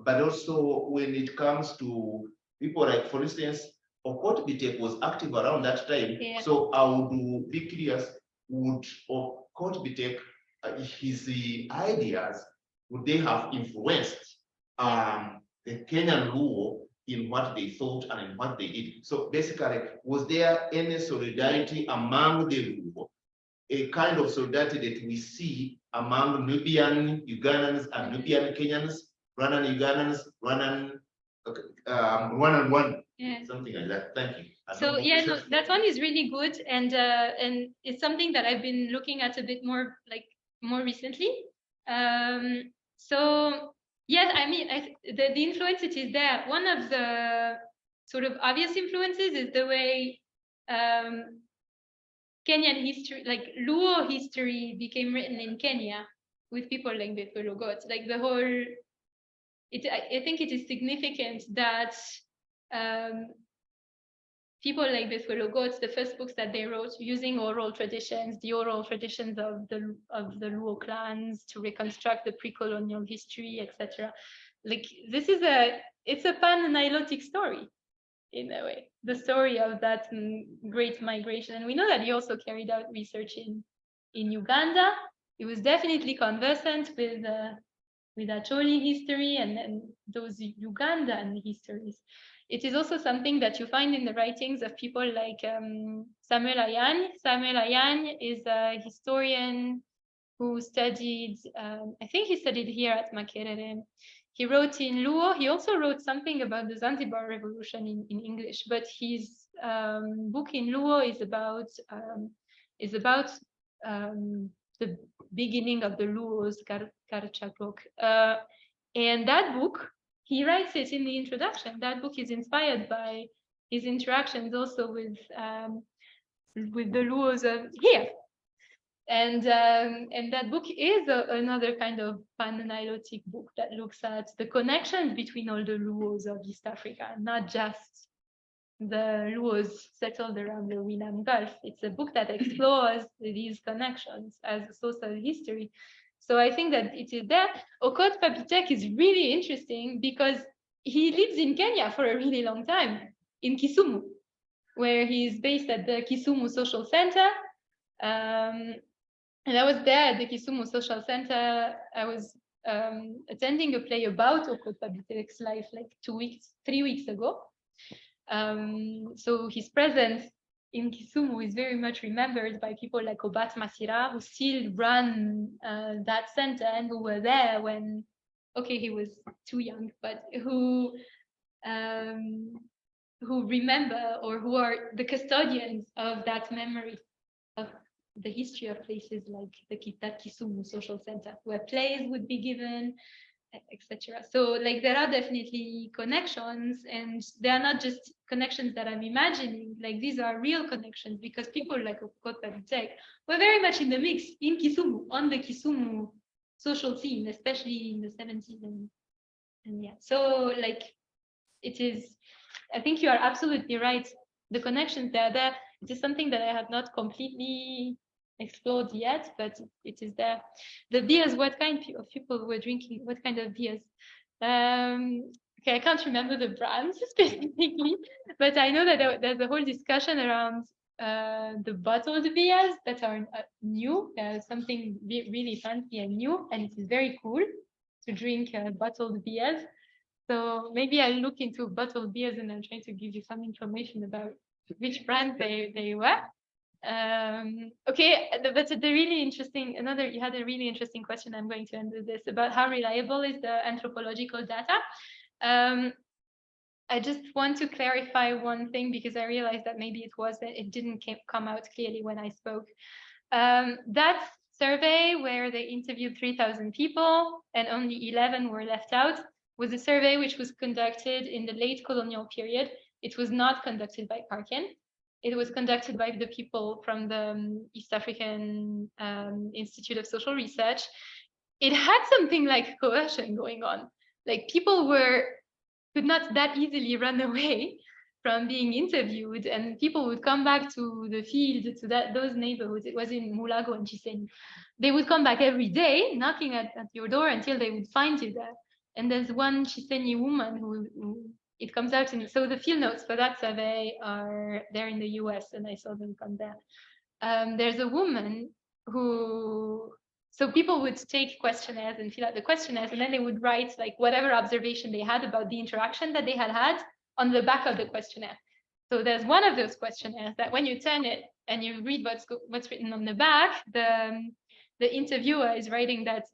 but also when it comes to people like, for instance, Okot Bitek was active around that time. Yeah. So I would be curious, would Okot Bitek, his ideas, would they have influenced the Kenyan Luo in what they thought and in what they did? So basically, was there any solidarity among the Luo, a kind of solidarity that we see among Nubian Ugandans and Nubian Kenyans, Rwandan Ugandans, Rwandan one, Yeah. something like that. Thank you. So yeah, no, that one is really good, and it's something that I've been looking at a bit more recently. So yes, I mean, the influence it is there. One of the sort of obvious influences is the way Kenyan history, like Luo history, became written in Kenya with people like Bethwelo Got. Like the whole, I think it is significant that people like Bethwelo Got, the first books that they wrote using oral traditions, the oral traditions of the Luo clans to reconstruct the pre-colonial history, etc. Like this is it's a pan-Nilotic story in a way, the story of that great migration. And we know that he also carried out research in Uganda. He was definitely conversant with Acholi history and those Ugandan histories. It is also something that you find in the writings of people like Samuel Ayany. Samuel Ayany is a historian who studied, I think he studied here at Makerere. He wrote in Luo. He also wrote something about the Zanzibar Revolution in English, but his book in Luo is about the beginning of the Luo's Karachakok. And that book, he writes it in the introduction. That book is inspired by his interactions also with the Luos here. And that book is another kind of pan-Nilotic book that looks at the connections between all the Luos of East Africa, not just the Luos settled around the Winam Gulf. It's a book that explores these connections as a source of history. So I think that it is there. Okot Papitek is really interesting because he lives in Kenya for a really long time, in Kisumu, where he's based at the Kisumu Social Center. And I was there at the Kisumu Social Center. I was attending a play about Okot Papitek's life like 3 weeks ago. So his presence in Kisumu is very much remembered by people like Obat Masira, who still run that center and who were there when, okay, he was too young, but who remember or who are the custodians of that memory of the history of places like that Kisumu Social Center, where plays would be given, etc. So like there are definitely connections, and they are not just connections that I'm imagining. Like these are real connections because people like Okot Papitek were very much in the mix in Kisumu, on the Kisumu social scene, especially in the 70s and yeah. So like it is, I think you are absolutely right. The connections they are there. It is something that I have not completely explored yet, but it is there. The beers, what kind of people were drinking, what kind of beers? Okay, I can't remember the brands specifically, but I know that there's a whole discussion around the bottled beers that are new. Something really fancy and new, and it is very cool to drink bottled beers. So maybe I'll look into bottled beers and I'll try to give you some information about which brand they were. Okay, but the really interesting, you had a really interesting question. I'm going to end with this about how reliable is the anthropological data. I just want to clarify one thing because I realized that maybe it didn't come out clearly when I spoke. That survey where they interviewed 3,000 people and only 11 were left out was a survey which was conducted in the late colonial period. It was not conducted by Parkin. It was conducted by the people from the East African Institute of Social Research. It had something like coercion going on. Like people could not that easily run away from being interviewed, and people would come back to the field, to those neighborhoods. It was in Mulago and Chisenyi. They would come back every day, knocking at your door until they would find you there. And there's one Chisenyi woman who it comes out in, so the field notes for that survey are there in the US, and I saw them come there. There's a woman who, so people would take questionnaires and fill out the questionnaires, and then they would write like whatever observation they had about the interaction that they had had on the back of the questionnaire. So there's one of those questionnaires that when you turn it and you read what's written on the back, the interviewer is writing that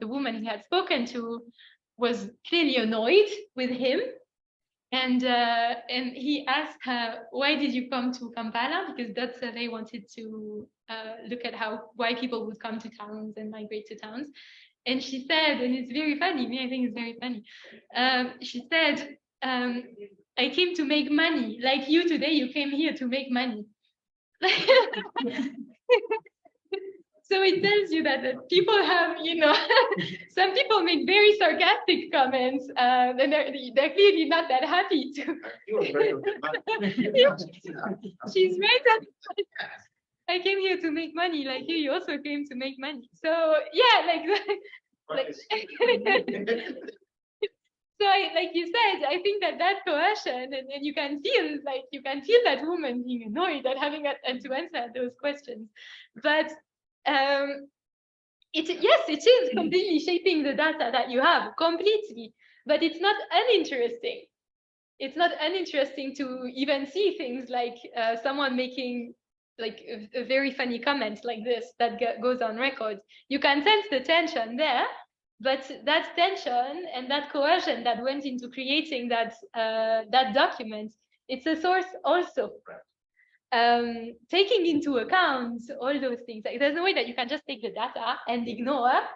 the woman he had spoken to was clearly annoyed with him. And he asked her, why did you come to Kampala? Because that survey wanted to look at why people would come to towns and migrate to towns. And she said, and it's very funny, I think it's very funny. She said, I came to make money. Like you today, you came here to make money. So it tells you that people have, some people make very sarcastic comments, and they're clearly not that happy to. She's right. I came here to make money, like you also came to make money. So yeah, like so like you said, I think that coercion, and you can feel that woman being annoyed at having to answer those questions, but it is completely shaping the data that you have completely, but it's not uninteresting. It's not uninteresting to even see things like someone making like a very funny comment like this that goes on record. You can sense the tension there, but that tension and that coercion that went into creating that document, it's a source also. Taking into account all those things, like there's no way that you can just take the data and ignore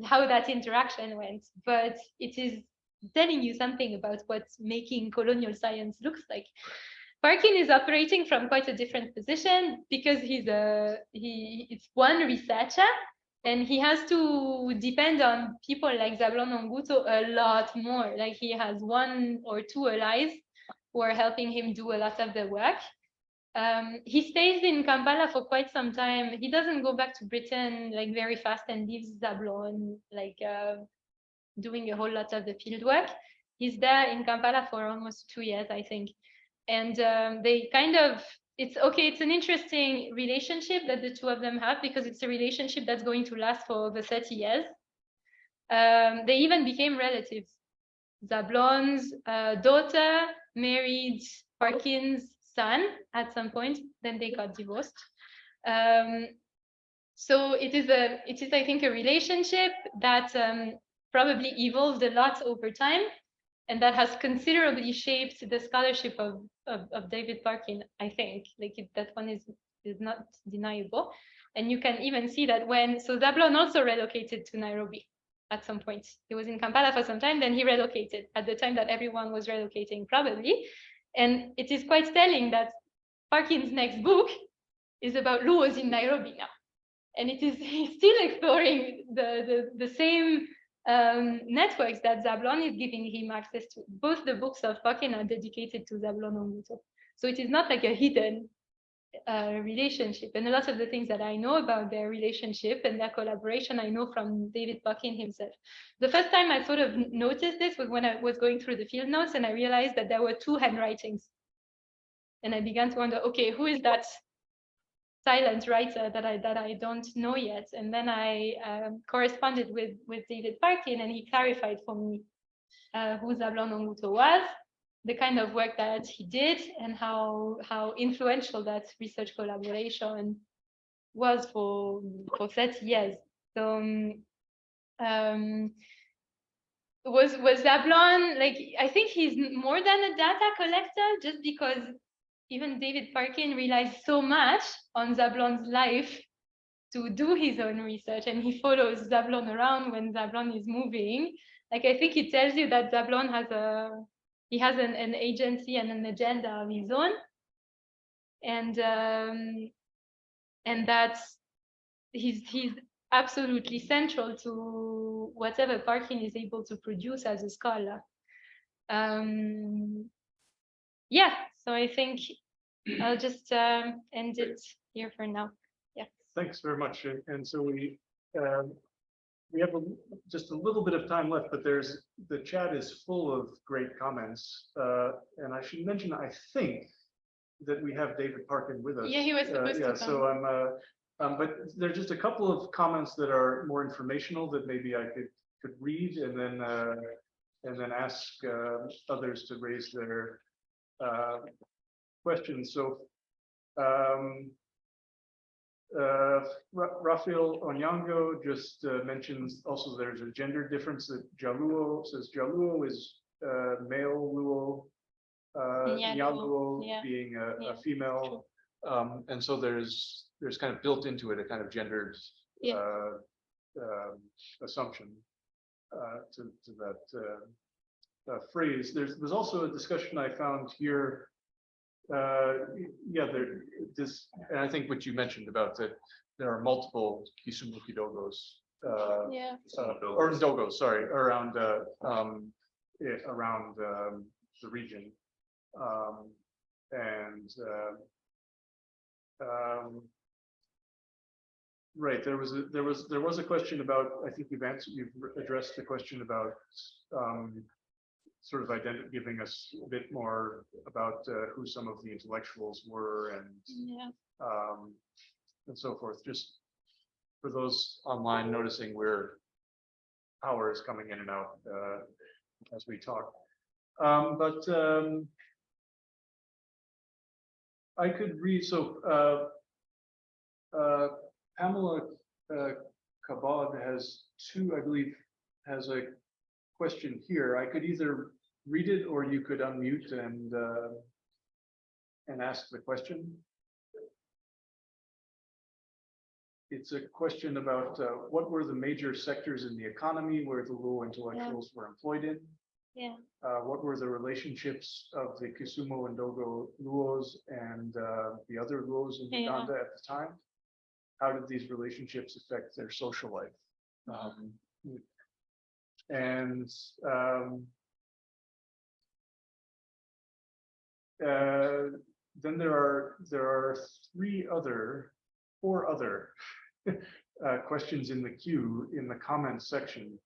how that interaction went, but it is telling you something about what making colonial science looks like. Parkin is operating from quite a different position because it's one researcher, and he has to depend on people like Zablon Onguto a lot more. Like he has one or two allies who are helping him do a lot of the work. He stays in Kampala for quite some time. He doesn't go back to Britain like very fast and leaves Zablon like doing a whole lot of the field work. He's there in Kampala for almost 2 years, I think. And they kind of, it's an interesting relationship that the two of them have, because it's a relationship that's going to last for over 30 years. They even became relatives. Zablon's daughter married Parkin's son at some point, then they got divorced. So it is I think a relationship that probably evolved a lot over time, and that has considerably shaped the scholarship of David Parkin, I think. Like that one is not deniable. And you can even see that so Zablon also relocated to Nairobi at some point. He was in Kampala for some time, then he relocated at the time that everyone was relocating, probably. And it is quite telling that Parkin's next book is about Luos in Nairobi now. And he's still exploring the same networks that Zablon is giving him access to. Both the books of Parkin are dedicated to Zablon Onguto. So it is not like a hidden relationship. And a lot of the things that I know about their relationship and their collaboration, I know from David Parkin himself. The first time I sort of noticed this was when I was going through the field notes, and I realized that there were 2 handwritings. And I began to wonder, okay, who is that silent writer that I don't know yet? And then I corresponded with David Parkin, and he clarified for me who Zablon Onguto was, the kind of work that he did, and how influential that research collaboration was for 30 years. So was Zablon, like, I think he's more than a data collector, just because even David Parkin relies so much on Zablon's life to do his own research, and he follows Zablon around when Zablon is moving. Like, I think it tells you that Zablon has an agency and an agenda of his own, and that he's absolutely central to whatever Parkin is able to produce as a scholar. Yeah, So I think I'll just end it here for now. Yeah. Thanks very much. And so we have just a little bit of time left, but the chat is full of great comments. And I should mention, I think that we have David Parkin with us. Yeah, he was supposed to Yeah, come. so but there's just a couple of comments that are more informational that maybe I could read and then ask others to raise their questions. So Rafael Onyango just mentions also there's a gender difference that Jaluo says Jaluo is male Luo, Nyaluo being a female. And so there's kind of built into it a kind of gendered assumption to that phrase. There's also a discussion I found here. And I think what you mentioned about that there are multiple Kisumu Ndogos, or Ndogos, sorry, around the region, right. There was a question about, I think you've addressed the question about sort of giving us a bit more about who some of the intellectuals were and so forth. Just for those online noticing where power is coming in and out as we talk. I could read, so Pamela Kabod has two, I believe, has a question here. I could either read it or you could unmute and ask the question. It's a question about what were the major sectors in the economy where the Luo intellectuals were employed in? Yeah. What were the relationships of the Kisumu Ndogo Luos and the other Luos in Uganda at the time? How did these relationships affect their social life? Then there are four other questions in the queue in the comments section.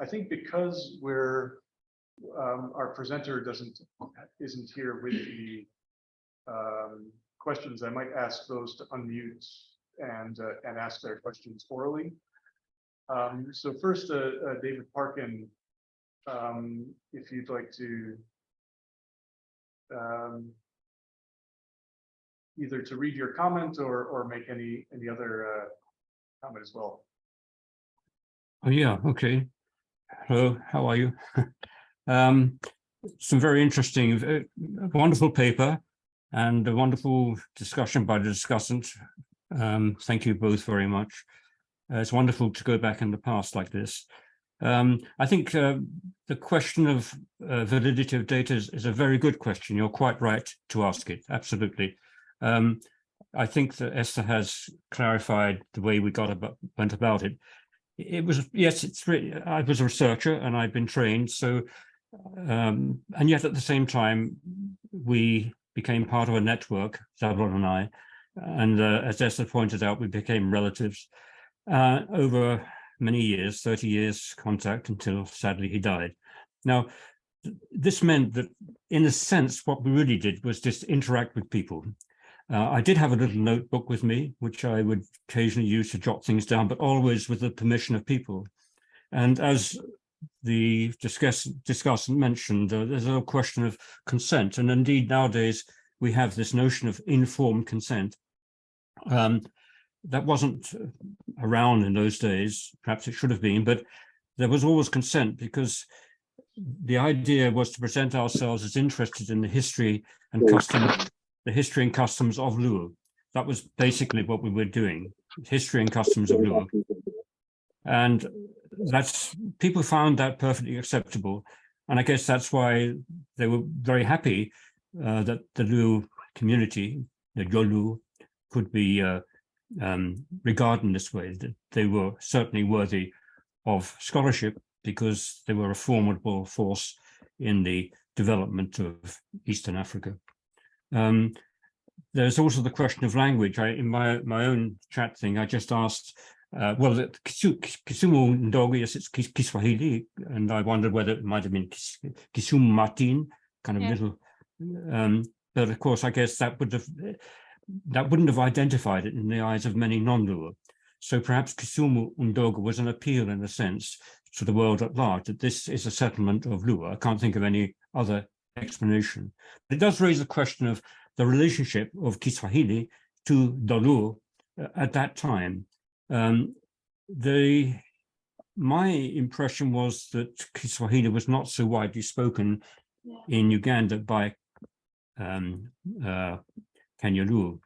I think because our presenter isn't here with the questions, I might ask those to unmute and ask their questions orally. So first, David Parkin, if you'd like to either to read your comment or make any other comment as well. Oh yeah, okay. Hello, how are you? Some very interesting, wonderful paper and a wonderful discussion by the discussant. Thank you both very much. It's wonderful to go back in the past like this. I think the question of validity of data is a very good question. You're quite right to ask it, absolutely. I think that Esther has clarified the way we went about it. It was, yes, I was a researcher and I've been trained, so, and yet at the same time, we became part of a network, Zablon and I, and as Esther pointed out, we became relatives over many years, 30 years contact until sadly he died. Now, this meant that in a sense, what we really did was just interact with people. I did have a little notebook with me, which I would occasionally use to jot things down, but always with the permission of people. And as the discussant mentioned, there's a question of consent. And indeed, nowadays, we have this notion of informed consent. That wasn't around in those days, perhaps it should have been, but there was always consent because the idea was to present ourselves as interested in the history and customs of Luo. That was basically what we were doing, history and customs of Luo. And people found that perfectly acceptable. And I guess that's why they were very happy that the Luo community, the Yolu, could be regarded in this way, that they were certainly worthy of scholarship because they were a formidable force in the development of Eastern Africa. There's also the question of language. In my own chat thing, I just asked, well, Kisumu Ndogo, yes, it's Kiswahili, and I wondered whether it might have been Kisumu Martin, kind of little. But of course, I guess that wouldn't have identified it in the eyes of many non-Luo. So perhaps Kisumu Ndogo was an appeal, in a sense, to the world at large, that this is a settlement of Luo. I can't think of any other explanation. But it does raise the question of the relationship of Kiswahili to the Luo at that time. My impression was that Kiswahili was not so widely spoken in Uganda by Kenya Luo.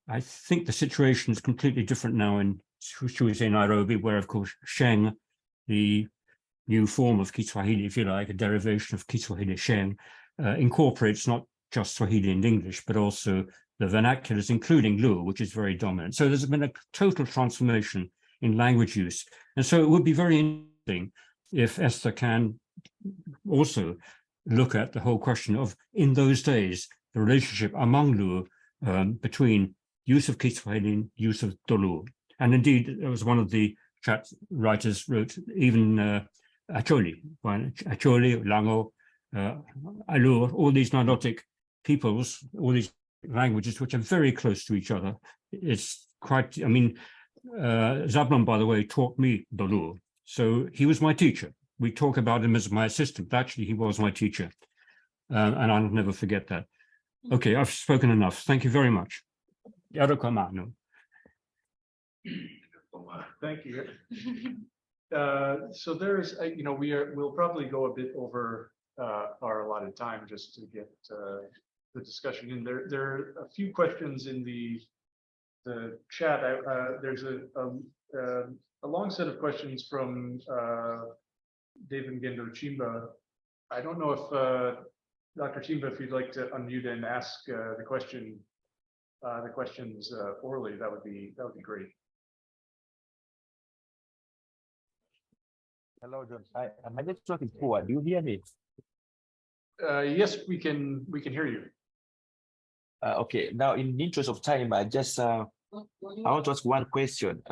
I think the situation is completely different now in, should we say, Nairobi, where, of course, Sheng, the new form of Kiswahili, if you like, a derivation of Kiswahili Sheng, incorporates not just Swahili and English, but also the vernaculars, including Luo, which is very dominant. So there's been a total transformation in language use. And so it would be very interesting if Esther can also look at the whole question of, in those days, the relationship among Luo between use of Kiswahili and use of Luo. And indeed, there was one of the chat writers wrote, even Acholi, Lango, Alur, all these Nilotic peoples, all these languages which are very close to each other. It's quite, I mean, Zablon, by the way, taught me Luo. So he was my teacher. We talk about him as my assistant, but actually he was my teacher. And I'll never forget that. Okay, I've spoken enough. Thank you very much. Thank you. So there's, we'll probably go a bit over our allotted time just to get the discussion in there. There are a few questions in the chat. There's a long set of questions from David Gendo Chimba. I don't know if Dr. Chimba, if you'd like to unmute and ask the questions orally, that would be great. Hello, John. My network is poor. Do you hear me? Yes, we can hear you. Okay. Now, in the interest of time, I want to ask one question.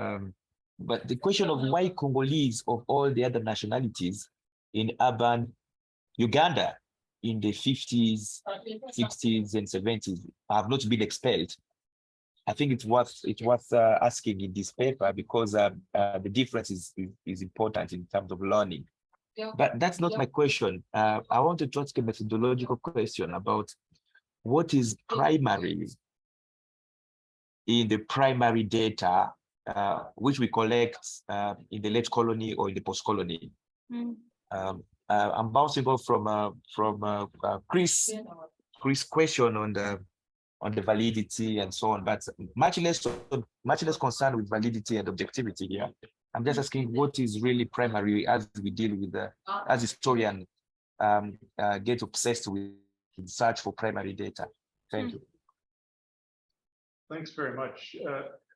But the question of why Congolese of all the other nationalities in urban Uganda in the 50s, 60s, and 70s have not been expelled. I think it's worth asking in this paper because the difference is important in terms of learning. But that's not my question. I wanted to ask a methodological question about what is primary in the primary data which we collect in the late colony or in the post-colony. I'm bouncing off from Chris' question on the validity and so on, but much less concerned with validity and objectivity here. I'm just asking what is really primary as we deal with as historians get obsessed with search for primary data. Thank you. Thanks very much.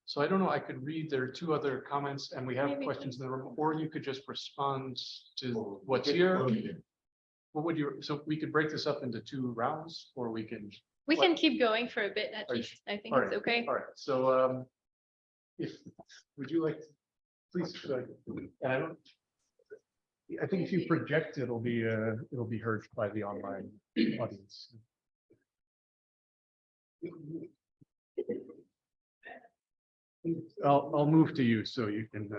So I don't know, I could read, there are two other comments and we have questions in the room, or you could just respond to what's here. What would you, so we could break this up into two rounds, or we can keep going for a bit at least. I think it's okay. All right. So would you like to, please, and I think if you project, it'll be heard by the online audience. I'll move to you so you can.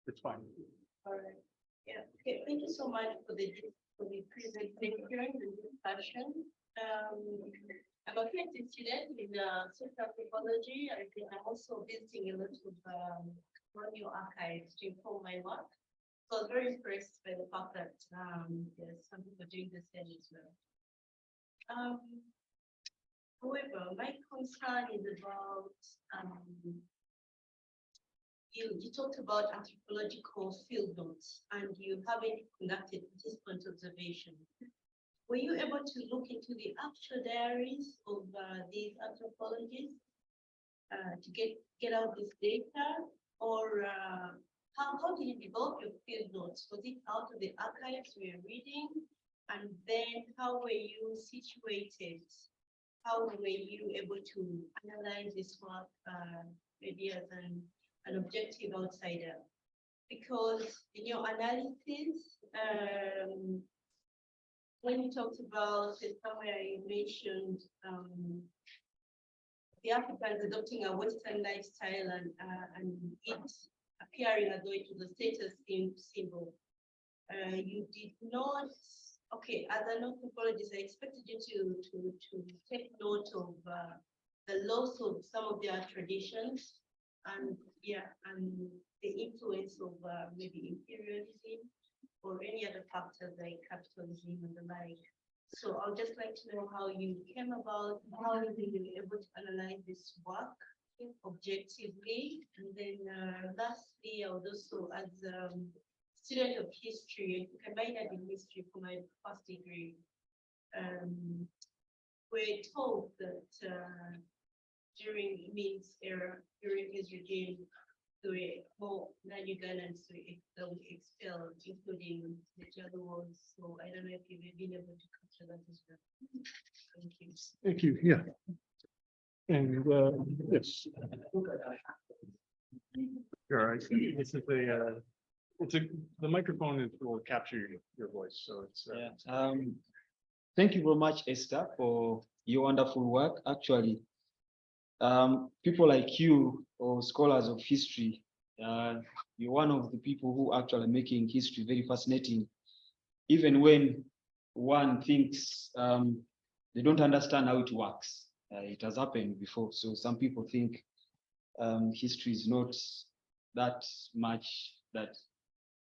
It's fine. All right. Yeah. Okay. Thank you so much for the presentation, the discussion. I'm a PhD student in social anthropology. I'm also visiting a lot of colonial archives to inform my work. So I was very impressed by the fact that there's some people doing this thing as well. However, my concern is about you talked about anthropological field notes and you haven't conducted participant observation. Were you able to look into the actual diaries of these anthropologists to get out this data, or how did you develop your field notes? Was it out of the archives we were reading? And then how were you situated? How were you able to analyze this work maybe as an objective outsider? Because in your analysis, when you talked about it, somewhere you mentioned the Africans adopting a Western lifestyle and it appearing as though it was a status symbol. You did not. Okay, as an anthropologist, I expected you to take note of the loss of some of their traditions and the influence of maybe imperialism or any other factors like capitalism and the like. So I'd just like to know how you came about, how you were able to analyze this work objectively, and then lastly, I would also, as student of history, I minored in history for my first degree. We're told that during Min's era, during his regime, there were more non-Ugandans that were expelled, including the Jaluos. So I don't know if you've been able to capture that as well. Thank you. Thank you. Yeah. And yes. Sure. I think this is the microphone will capture your voice, so it's. Thank you very much, Esther, for your wonderful work. Actually, people like you or scholars of history, you're one of the people who actually making history very fascinating, even when one thinks they don't understand how it works. It has happened before, so some people think history is not that much that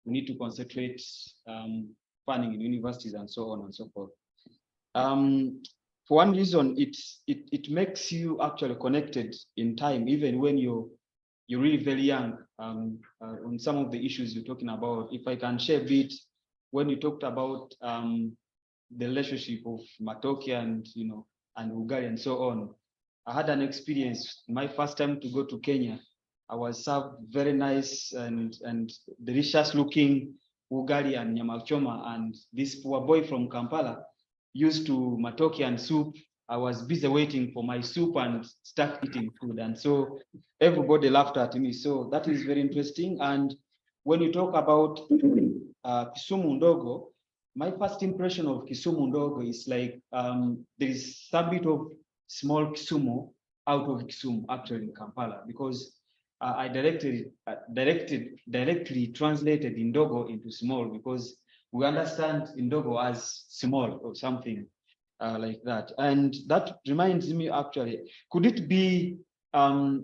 we need to concentrate funding in universities and so on and so forth. For one reason, it makes you actually connected in time, even when you're really very young. On some of the issues you're talking about, if I can share a bit, when you talked about the relationship of Matoke and and Ugali and so on, I had an experience. My first time to go to Kenya, I was served very nice and delicious looking Ugali and nyama choma, and this poor boy from Kampala used to matoke and soup. I was busy waiting for my soup and start eating food, and so everybody laughed at me. So that is very interesting. And when you talk about Kisumu Ndogo, my first impression of Kisumu Ndogo is like there is some bit of small Kisumu out of Kisumu actually in Kampala, because I directly translated Ndogo into small, because we understand Ndogo as small or something like that. And that reminds me, actually, could it be the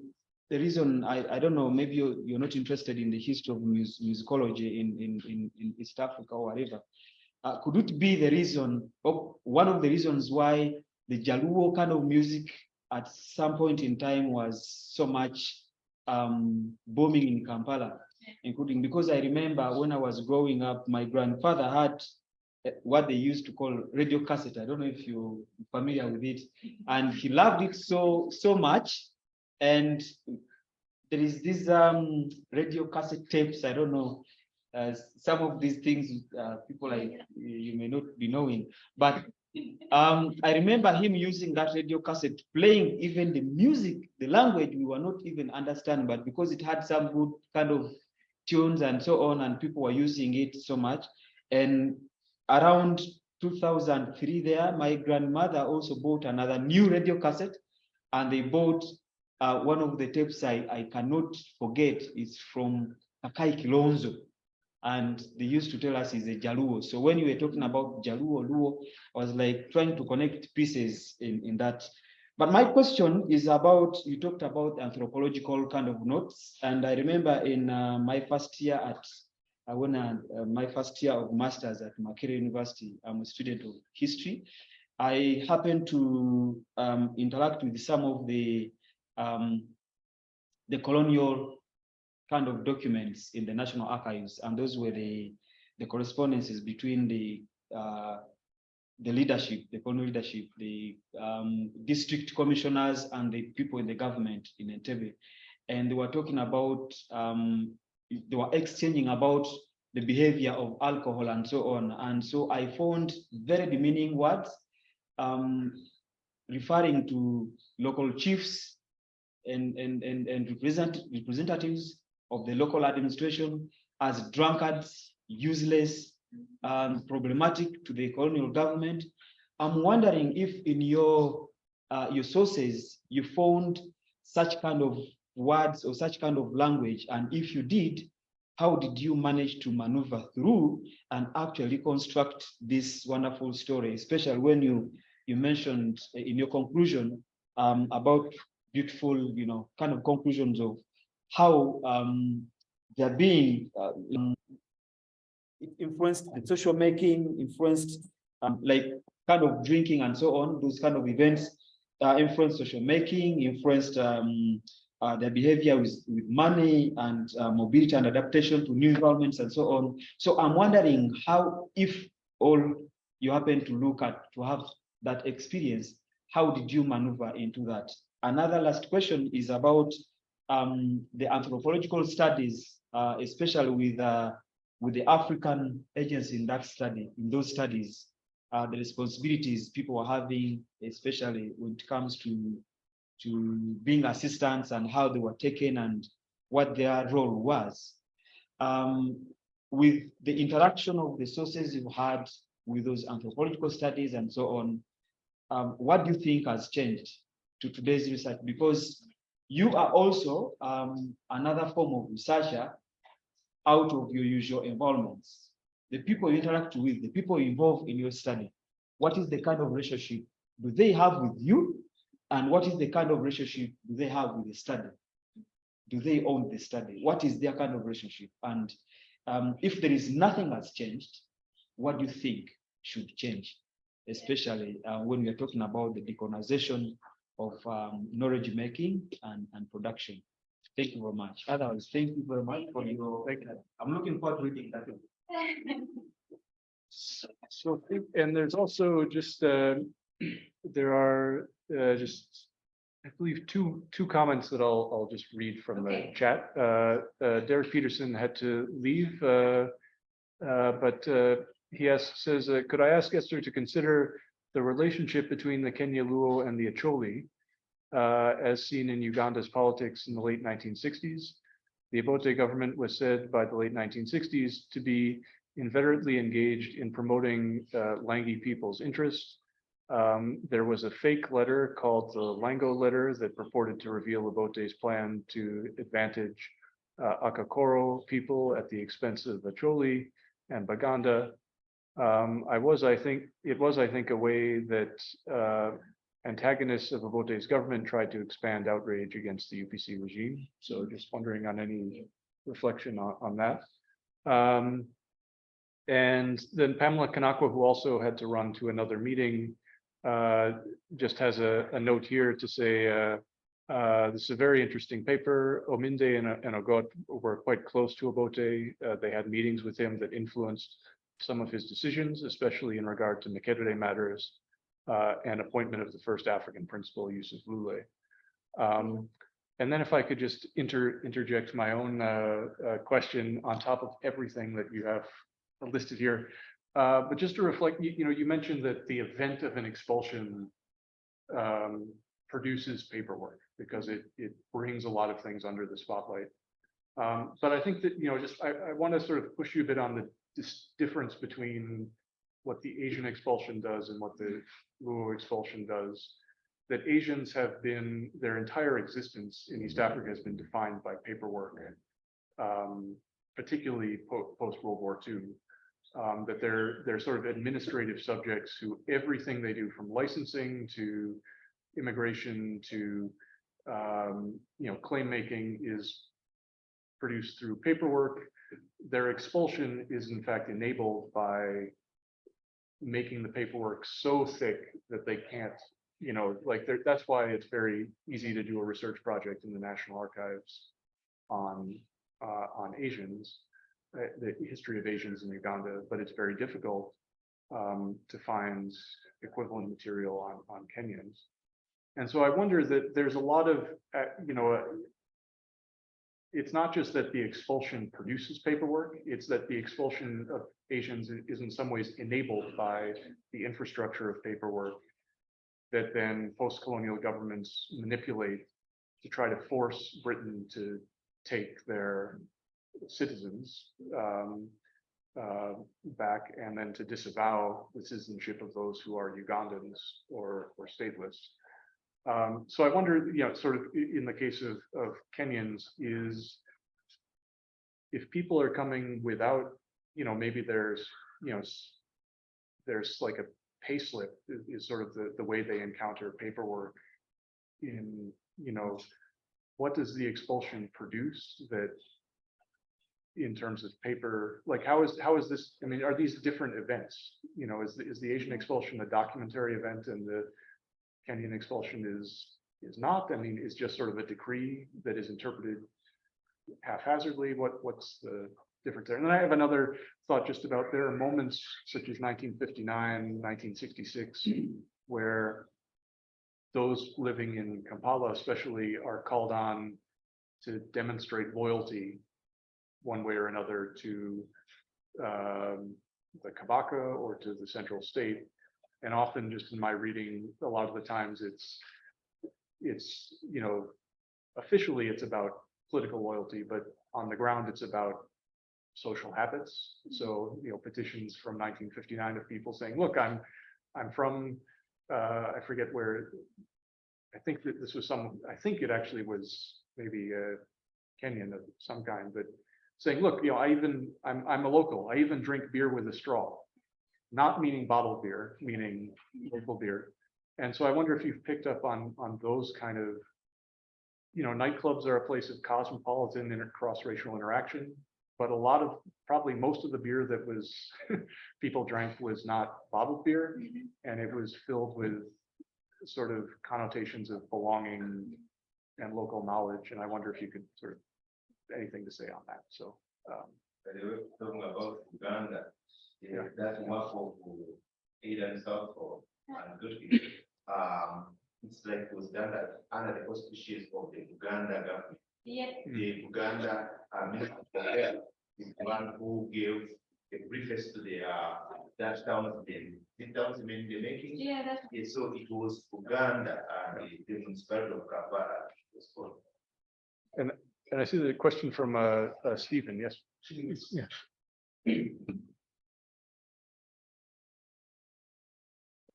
reason, I don't know, maybe you're not interested in the history of musicology in East Africa or whatever. Could it be the reason, one of the reasons why the Jaluo kind of music at some point in time was so much booming in Kampala, including, because I remember when I was growing up, my grandfather had what they used to call radio cassette. I don't know if you're familiar with it, and he loved it so much. And there is this radio cassette tapes. I don't know, some of these things people like you may not be knowing, but I remember him using that radio cassette, playing even the music, the language we were not even understanding, but because it had some good kind of tunes and so on, and people were using it so much. And around 2003 there, my grandmother also bought another new radio cassette, and they bought one of the tapes I cannot forget. It's from Akai Kilonzo. And they used to tell us he's a Jaluo. So when you were talking about Jaluo, Luo, I was like trying to connect pieces in that. But my question is about, you talked about anthropological kind of notes. And I remember in my first year at, my first year of master's at Makerere University, I'm a student of history. I happened to interact with some of the colonial kind of documents in the National Archives, and those were the correspondences between the leadership, the colonial leadership, the district commissioners, and the people in the government in Entebbe. And they were talking about they were exchanging about the behavior of alcohol and so on. And so I found very demeaning words referring to local chiefs and representatives of the local administration as drunkards, useless, problematic to the colonial government. I'm wondering if in your sources you found such kind of words or such kind of language, and if you did, how did you manage to maneuver through and actually construct this wonderful story, especially when you mentioned in your conclusion about beautiful, kind of conclusions of how they're being influenced the social making, influenced like kind of drinking and so on. Those kind of events influenced social making, influenced their behavior with money and mobility and adaptation to new environments and so on. So I'm wondering how, if all you happen to look at to have that experience, how did you maneuver into that? Another last question is about the anthropological studies, especially with the African agents in that study, in those studies, the responsibilities people are having, especially when it comes to being assistants and how they were taken and what their role was. With the interaction of the sources you've had with those anthropological studies and so on, what do you think has changed to today's research? Because you are also another form of researcher out of your usual environments. The people you interact with, the people involved in your study, what is the kind of relationship do they have with you? And what is the kind of relationship do they have with the study? Do they own the study? What is their kind of relationship? And if there is nothing has changed, what do you think should change? Especially when we're talking about the decolonization of knowledge making and production. Thank you very much. Otherwise, thank you very much for your. I'm looking forward to reading that. So, and there's also just there are just, I believe, two comments that I'll just read from the chat. Derek Peterson had to leave, but he says, could I ask Esther to consider the relationship between the Kenya Luo and the Acholi, as seen in Uganda's politics in the late 1960s? The Obote government was said by the late 1960s to be inveterately engaged in promoting Langi people's interests. There was a fake letter called the Lango letter that purported to reveal Obote's plan to advantage Akakoro people at the expense of Acholi and Baganda. It was, I think, a way that antagonists of Obote's government tried to expand outrage against the UPC regime. So just wondering on any reflection on that. And then Pamela Kanakwa, who also had to run to another meeting, just has a note here to say, this is a very interesting paper. Ominde and Ogot were quite close to Obote. They had meetings with him that influenced some of his decisions, especially in regard to Makerere matters and appointment of the first African principal, Yusuf Lule. And then if I could just interject my own question on top of everything that you have listed here. But just to reflect, you mentioned that the event of an expulsion produces paperwork because it brings a lot of things under the spotlight. But I think that, I want to sort of push you a bit on this difference between what the Asian expulsion does and what the Luo expulsion does. That Asians have been, their entire existence in East Africa has been defined by paperwork, particularly post-World War II. That they're sort of administrative subjects who everything they do, from licensing to immigration to claim making, is produced through paperwork. Their expulsion is in fact enabled by making the paperwork so thick that they can't, that's why it's very easy to do a research project in the National Archives on Asians. The history of Asians in Uganda, but it's very difficult to find equivalent material on Kenyans. And so I wonder that there's a lot of, it's not just that the expulsion produces paperwork, it's that the expulsion of Asians is in some ways enabled by the infrastructure of paperwork that then post-colonial governments manipulate to try to force Britain to take their citizens back, and then to disavow the citizenship of those who are Ugandans or stateless. So I wonder, sort of in the case of Kenyans, is if people are coming without, maybe there's like a pay slip is sort of the way they encounter paperwork in, what does the expulsion produce that in terms of paper, like how is this, I mean, are these different events? Is the Asian expulsion a documentary event and the Kenyan expulsion is not? I mean, it's just sort of a decree that is interpreted haphazardly. What's the difference there? And then I have another thought just about, there are moments such as 1959, 1966, where those living in Kampala especially are called on to demonstrate loyalty one way or another to the Kabaka or to the central state. And often just in my reading, a lot of the times it's officially it's about political loyalty, but on the ground it's about social habits. So, petitions from 1959 of people saying, look, I'm from, I forget where, I think that this was I think it actually was maybe Kenyan of some kind, but saying, look, I'm a local, I even drink beer with a straw, not meaning bottled beer, meaning local beer. And so I wonder if you've picked up on those kind of, nightclubs are a place of cosmopolitan cross-racial interaction, but probably most of the beer that was people drank was not bottled beer, and it was filled with sort of connotations of belonging and local knowledge. And I wonder if you could sort of anything to say on that. So they were talking about Uganda. Yeah. That map of aid and stuff for it's like it was done under the auspices of the Uganda government. Yeah. The Uganda Minister of Health is the one who gave a preface to the that town the making. Yeah, that's So it was Uganda and the municipality of Kampala was called. And I see the question from Stephen. Yes. Yeah.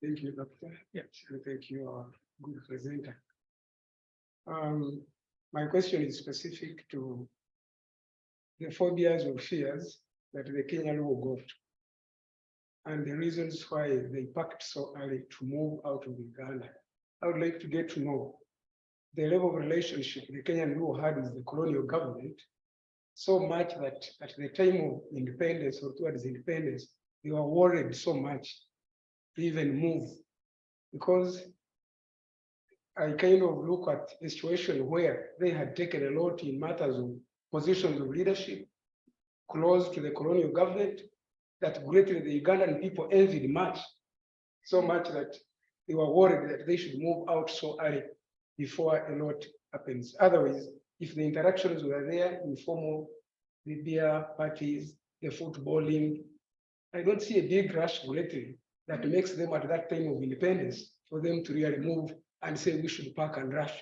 Thank you, Doctor. Yes, thank you, good presenter. My question is specific to the phobias or fears that the Kenyan law got, and the reasons why they packed so early to move out of Uganda. I would like to get to know the level of relationship the Kenyan law had with the colonial government, so much that at the time of independence or towards independence, they were worried so much to even move, because I kind of look at a situation where they had taken a lot in matters of positions of leadership close to the colonial government that greatly the Ugandan people envied much, so much that they were worried that they should move out so early before a lot happens. Otherwise, if the interactions were there, informal, the beer parties, the footballing, I don't see a big rush greatly that makes them at that time of independence for them to really move and say we should pack and rush.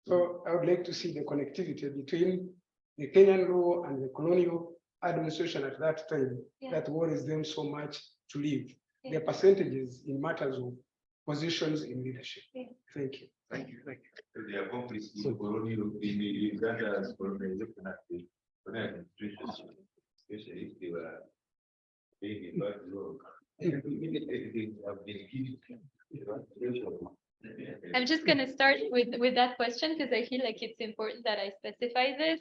So I would like to see the connectivity between the Kenyan law and the colonial administration at that time that worries them so much to leave. Their percentages in matters of positions in leadership. Thank you. Thank you. Thank you. The accomplice in the colonial in the Uganda colonization at the administration, especially if they were being invited to I'm just going to start with that question because I feel like it's important that I specify this.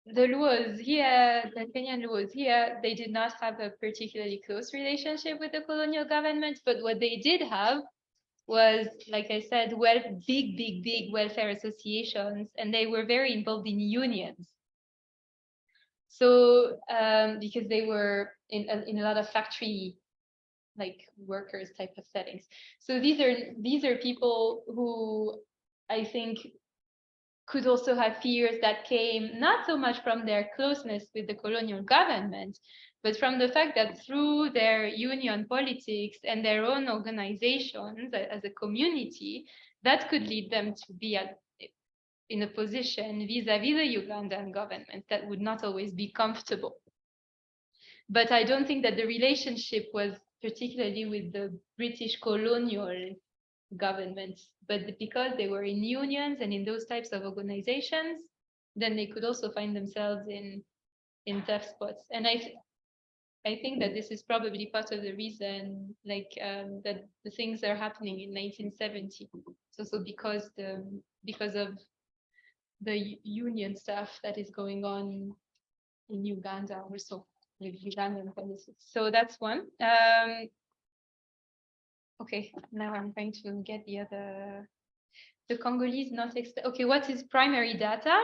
The laws here, the Kenyan laws here, they did not have a particularly close relationship with the colonial government, but what they did have was, like I said, big welfare associations, and they were very involved in unions. So because they were in a lot of factory like workers type of settings. So these are people who I think could also have fears that came not so much from their closeness with the colonial government, but from the fact that through their union politics and their own organizations as a community, that could lead them to be in a position vis-a-vis the Ugandan government that would not always be comfortable. But I don't think that the relationship was particularly with the British colonial governments, but because they were in unions and in those types of organizations, then they could also find themselves in tough spots. And I think that this is probably part of the reason, like that the things are happening in 1970. It's also because of the union stuff that is going on in Uganda also with Ugandan policies. So that's one. Okay, now I'm trying to get the Congolese not okay, what is primary data?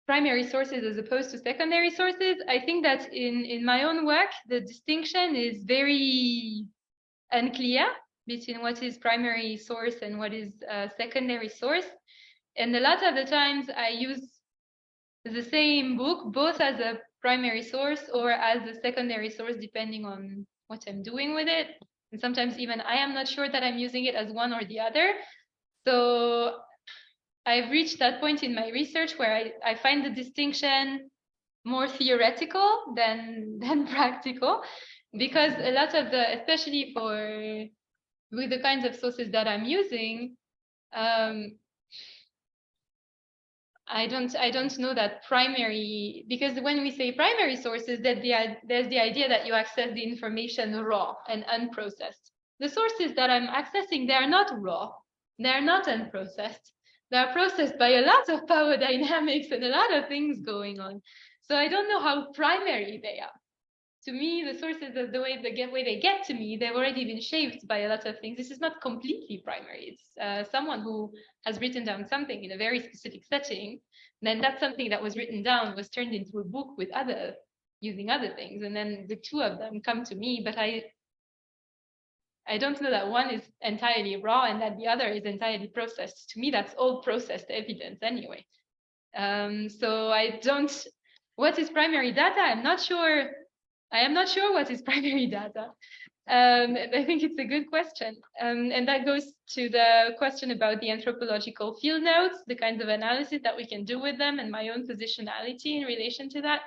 Primary sources as opposed to secondary sources. I think that in my own work, the distinction is very unclear between what is primary source and what is secondary source. And a lot of the times I use the same book, both as a primary source or as a secondary source, depending on what I'm doing with it. And sometimes even I am not sure that I'm using it as one or the other. So I've reached that point in my research where I find the distinction more theoretical than practical, because a lot of especially with the kinds of sources that I'm using, I don't know that primary, because when we say primary sources, that there's the idea that you access the information raw and unprocessed. The sources that I'm accessing, they are not raw, they are not unprocessed. They are processed by a lot of power dynamics and a lot of things going on. So I don't know how primary they are. To me, the sources of the way they get to me, they've already been shaped by a lot of things. This is not completely primary. It's someone who has written down something in a very specific setting. Then that something that was written down was turned into a book with using other things. And then the two of them come to me, but I don't know that one is entirely raw and that the other is entirely processed. To me, that's all processed evidence anyway. So what is primary data? I'm not sure. I am not sure what is primary data. I think it's a good question. And that goes to the question about the anthropological field notes, the kinds of analysis that we can do with them, and my own positionality in relation to that.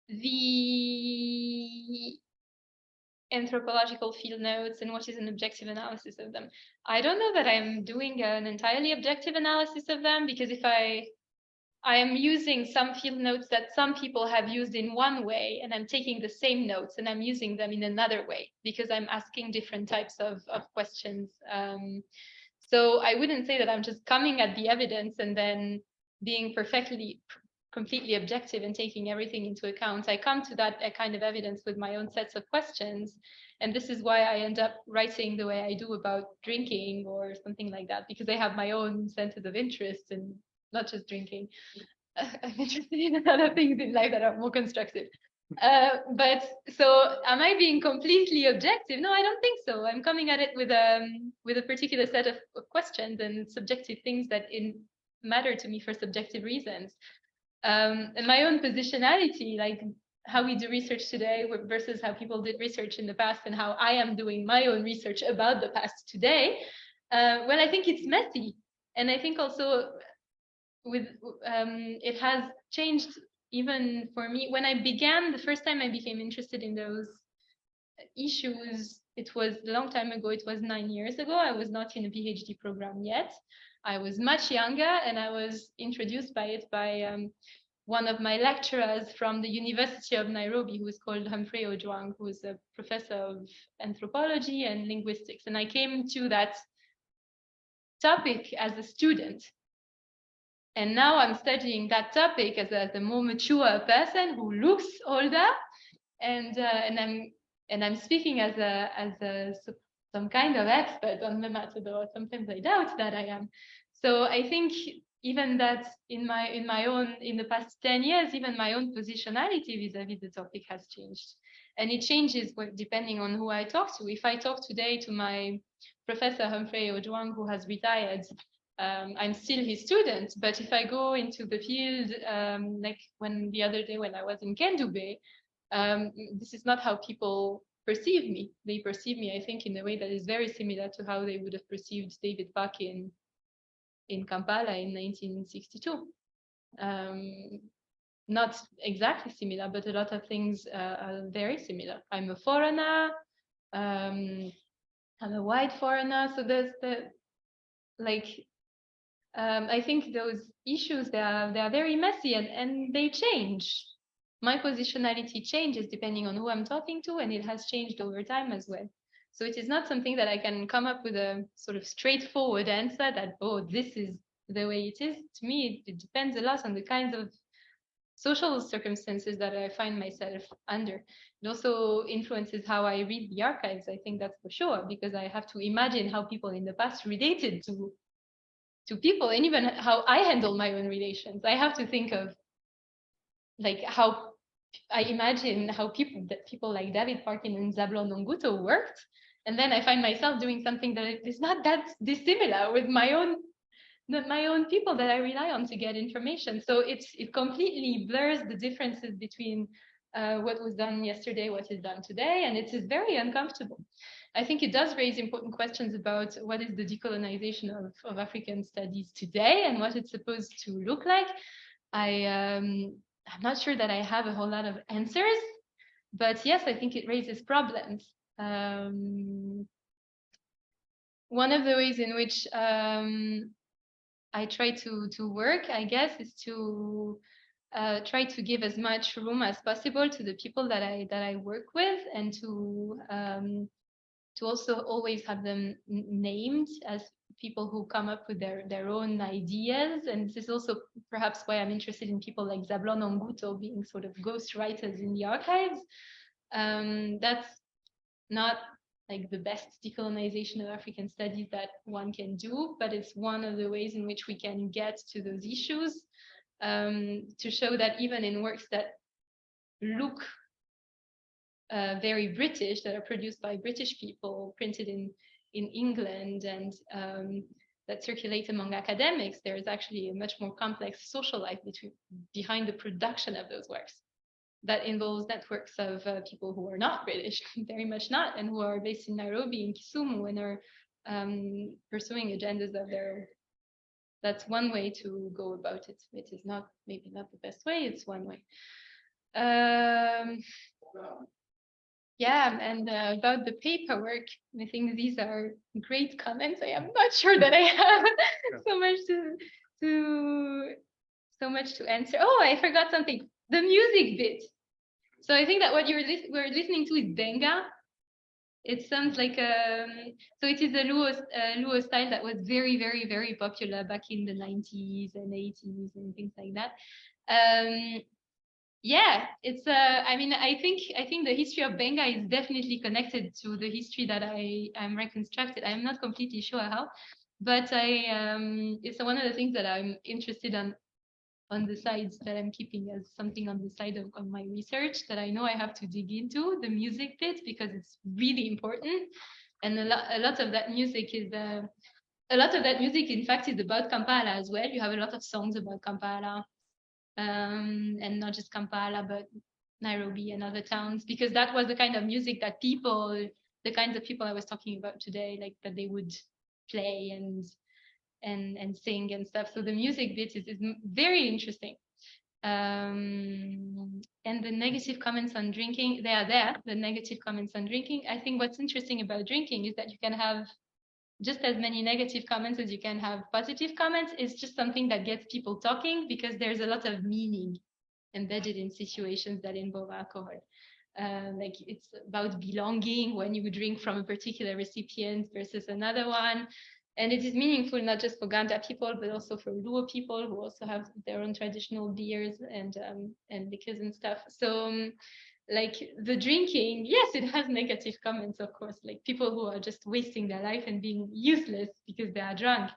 The anthropological field notes and what is an objective analysis of them. I don't know that I'm doing an entirely objective analysis of them, because if I am using some field notes that some people have used in one way, and I'm taking the same notes and I'm using them in another way because I'm asking different types of questions. So I wouldn't say that I'm just coming at the evidence and then being completely objective and taking everything into account. I come to that kind of evidence with my own sets of questions. And this is why I end up writing the way I do about drinking or something like that, because I have my own centers of interest and not just drinking. I'm interested in other things in life that are more constructive. But so am I being completely objective? No, I don't think so. I'm coming at it with a particular set of questions and subjective things that matter to me for subjective reasons. And my own positionality, like how we do research today versus how people did research in the past, and how I am doing my own research about the past today. Well, I think it's messy. And I think also it has changed even for me. When I began, the first time I became interested in those issues, it was a long time ago. It was 9 years ago. I was not in a PhD program yet. I was much younger, and I was introduced by it by one of my lecturers from the University of Nairobi, who is called Humphrey Ojwang, who is a professor of anthropology and linguistics. And I came to that topic as a student. And now I'm studying that topic as a more mature person who looks older, and I'm speaking as some kind of expert on the matter, though sometimes I doubt that I am. So I think even that in the past 10 years, even my own positionality vis-a-vis the topic has changed. And it changes depending on who I talk to. If I talk today to my Professor Humphrey Ojwang, who has retired, I'm still his student. But if I go into the field, like the other day when I was in Kendube, this is not how people perceive me. They perceive me, I think, in a way that is very similar to how they would have perceived David Buck in Kampala in 1962. Not exactly similar, but a lot of things are very similar. I'm a foreigner. I'm a white foreigner. So there's I think those issues, they are very messy and they change. My positionality changes depending on who I'm talking to, and it has changed over time as well. So it is not something that I can come up with a sort of straightforward answer that, oh, this is the way it is. To me, it depends a lot on the kinds of social circumstances that I find myself under. It also influences how I read the archives, I think that's for sure, because I have to imagine how people in the past related to people, and even how I handle my own relations. I have to think of like how I imagine how people like David Parkin and Zablon Nonguto worked, and then I find myself doing something that is not that dissimilar with my own people that I rely on to get information. So it completely blurs the differences between what was done yesterday, what is done today, and it is very uncomfortable. I think it does raise important questions about what is the decolonization of African studies today and what it's supposed to look like. I'm not sure that I have a whole lot of answers, but yes, I think it raises problems. One of the ways in which I try to work, I guess, is to try to give as much room as possible to the people that I work with, and to also always have them named as people who come up with their own ideas. And this is also perhaps why I'm interested in people like Zablon Nonguto being sort of ghost writers in the archives. That's not like the best decolonization of African studies that one can do, but it's one of the ways in which we can get to those issues, to show that even in works that look very British, that are produced by British people, printed in England, and that circulate among academics, there is actually a much more complex social life behind the production of those works that involves networks of people who are not British, very much not, and who are based in Nairobi, in Kisumu, and are pursuing agendas of their own. That's one way to go about it. It is not, maybe not the best way, it's one way. Yeah, and about the paperwork, I think these are great comments. I am not sure that I have so much to answer. Oh, I forgot something. The music bit. So I think that what we're listening to is Benga. It sounds like so it is a Luo style that was very, very, very popular back in the 90s and 80s and things like that. Yeah, it's I mean, I think the history of Benga is definitely connected to the history that I'm reconstructed. I'm not completely sure how, but it's one of the things that I'm interested on the sides, that I'm keeping as something on the side of my research, that I know I have to dig into the music bit, because it's really important. And a lot of that music is in fact is about Kampala as well. You have a lot of songs about Kampala, and not just Kampala, but Nairobi and other towns, because that was the kind of music that the kinds of people I was talking about today, like that they would play and sing and stuff. So the music bit is very interesting. And the negative comments on drinking, they are there, the negative comments on drinking. I think what's interesting about drinking is that you can have just as many negative comments as you can have positive comments. It's just something that gets people talking, because there's a lot of meaning embedded in situations that involve alcohol. Like it's about belonging when you drink from a particular recipient versus another one. And it is meaningful not just for Ganda people, but also for Luo people, who also have their own traditional beers and liquors and stuff. So like the drinking, yes, it has negative comments, of course, like people who are just wasting their life and being useless because they are drunk.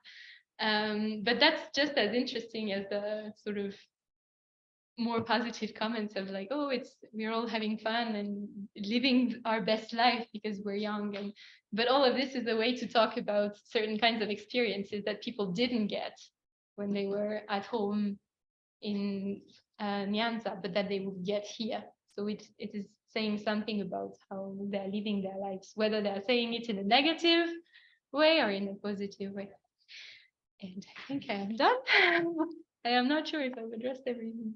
But that's just as interesting as the sort of more positive comments of like, oh, we're all having fun and living our best life because we're young. But all of this is a way to talk about certain kinds of experiences that people didn't get when they were at home in Nyanza, but that they would get here. So it is saying something about how they're living their lives, whether they're saying it in a negative way or in a positive way. And I think I am done. I am not sure if I've addressed everything.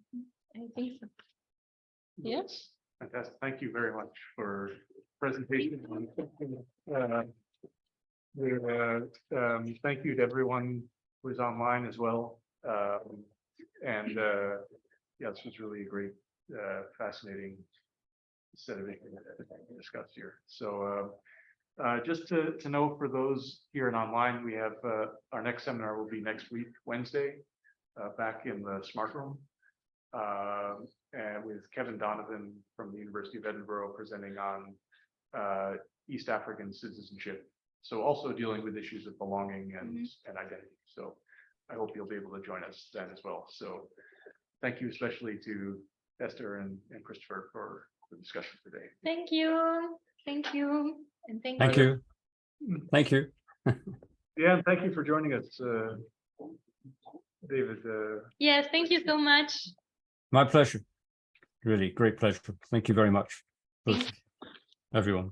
I think so. Yes. Fantastic. Thank you very much for presentation. Thank you to everyone who is online as well. Yeah, this was really a great, fascinating set of things discussed here. So just to know for those here and online, we have our next seminar will be next week, Wednesday, back in the Smart Room, and with Kevin Donovan from the University of Edinburgh presenting on East African citizenship. So also dealing with issues of belonging and identity. So I hope you'll be able to join us then as well. So thank you especially to Esther and Christopher for the discussion today. Thank you. Thank you. And Thank you. Thank you. Yeah, and thank you for joining us, David. Yes, thank you so much. My pleasure. Really great pleasure. Thank you very much, both, everyone.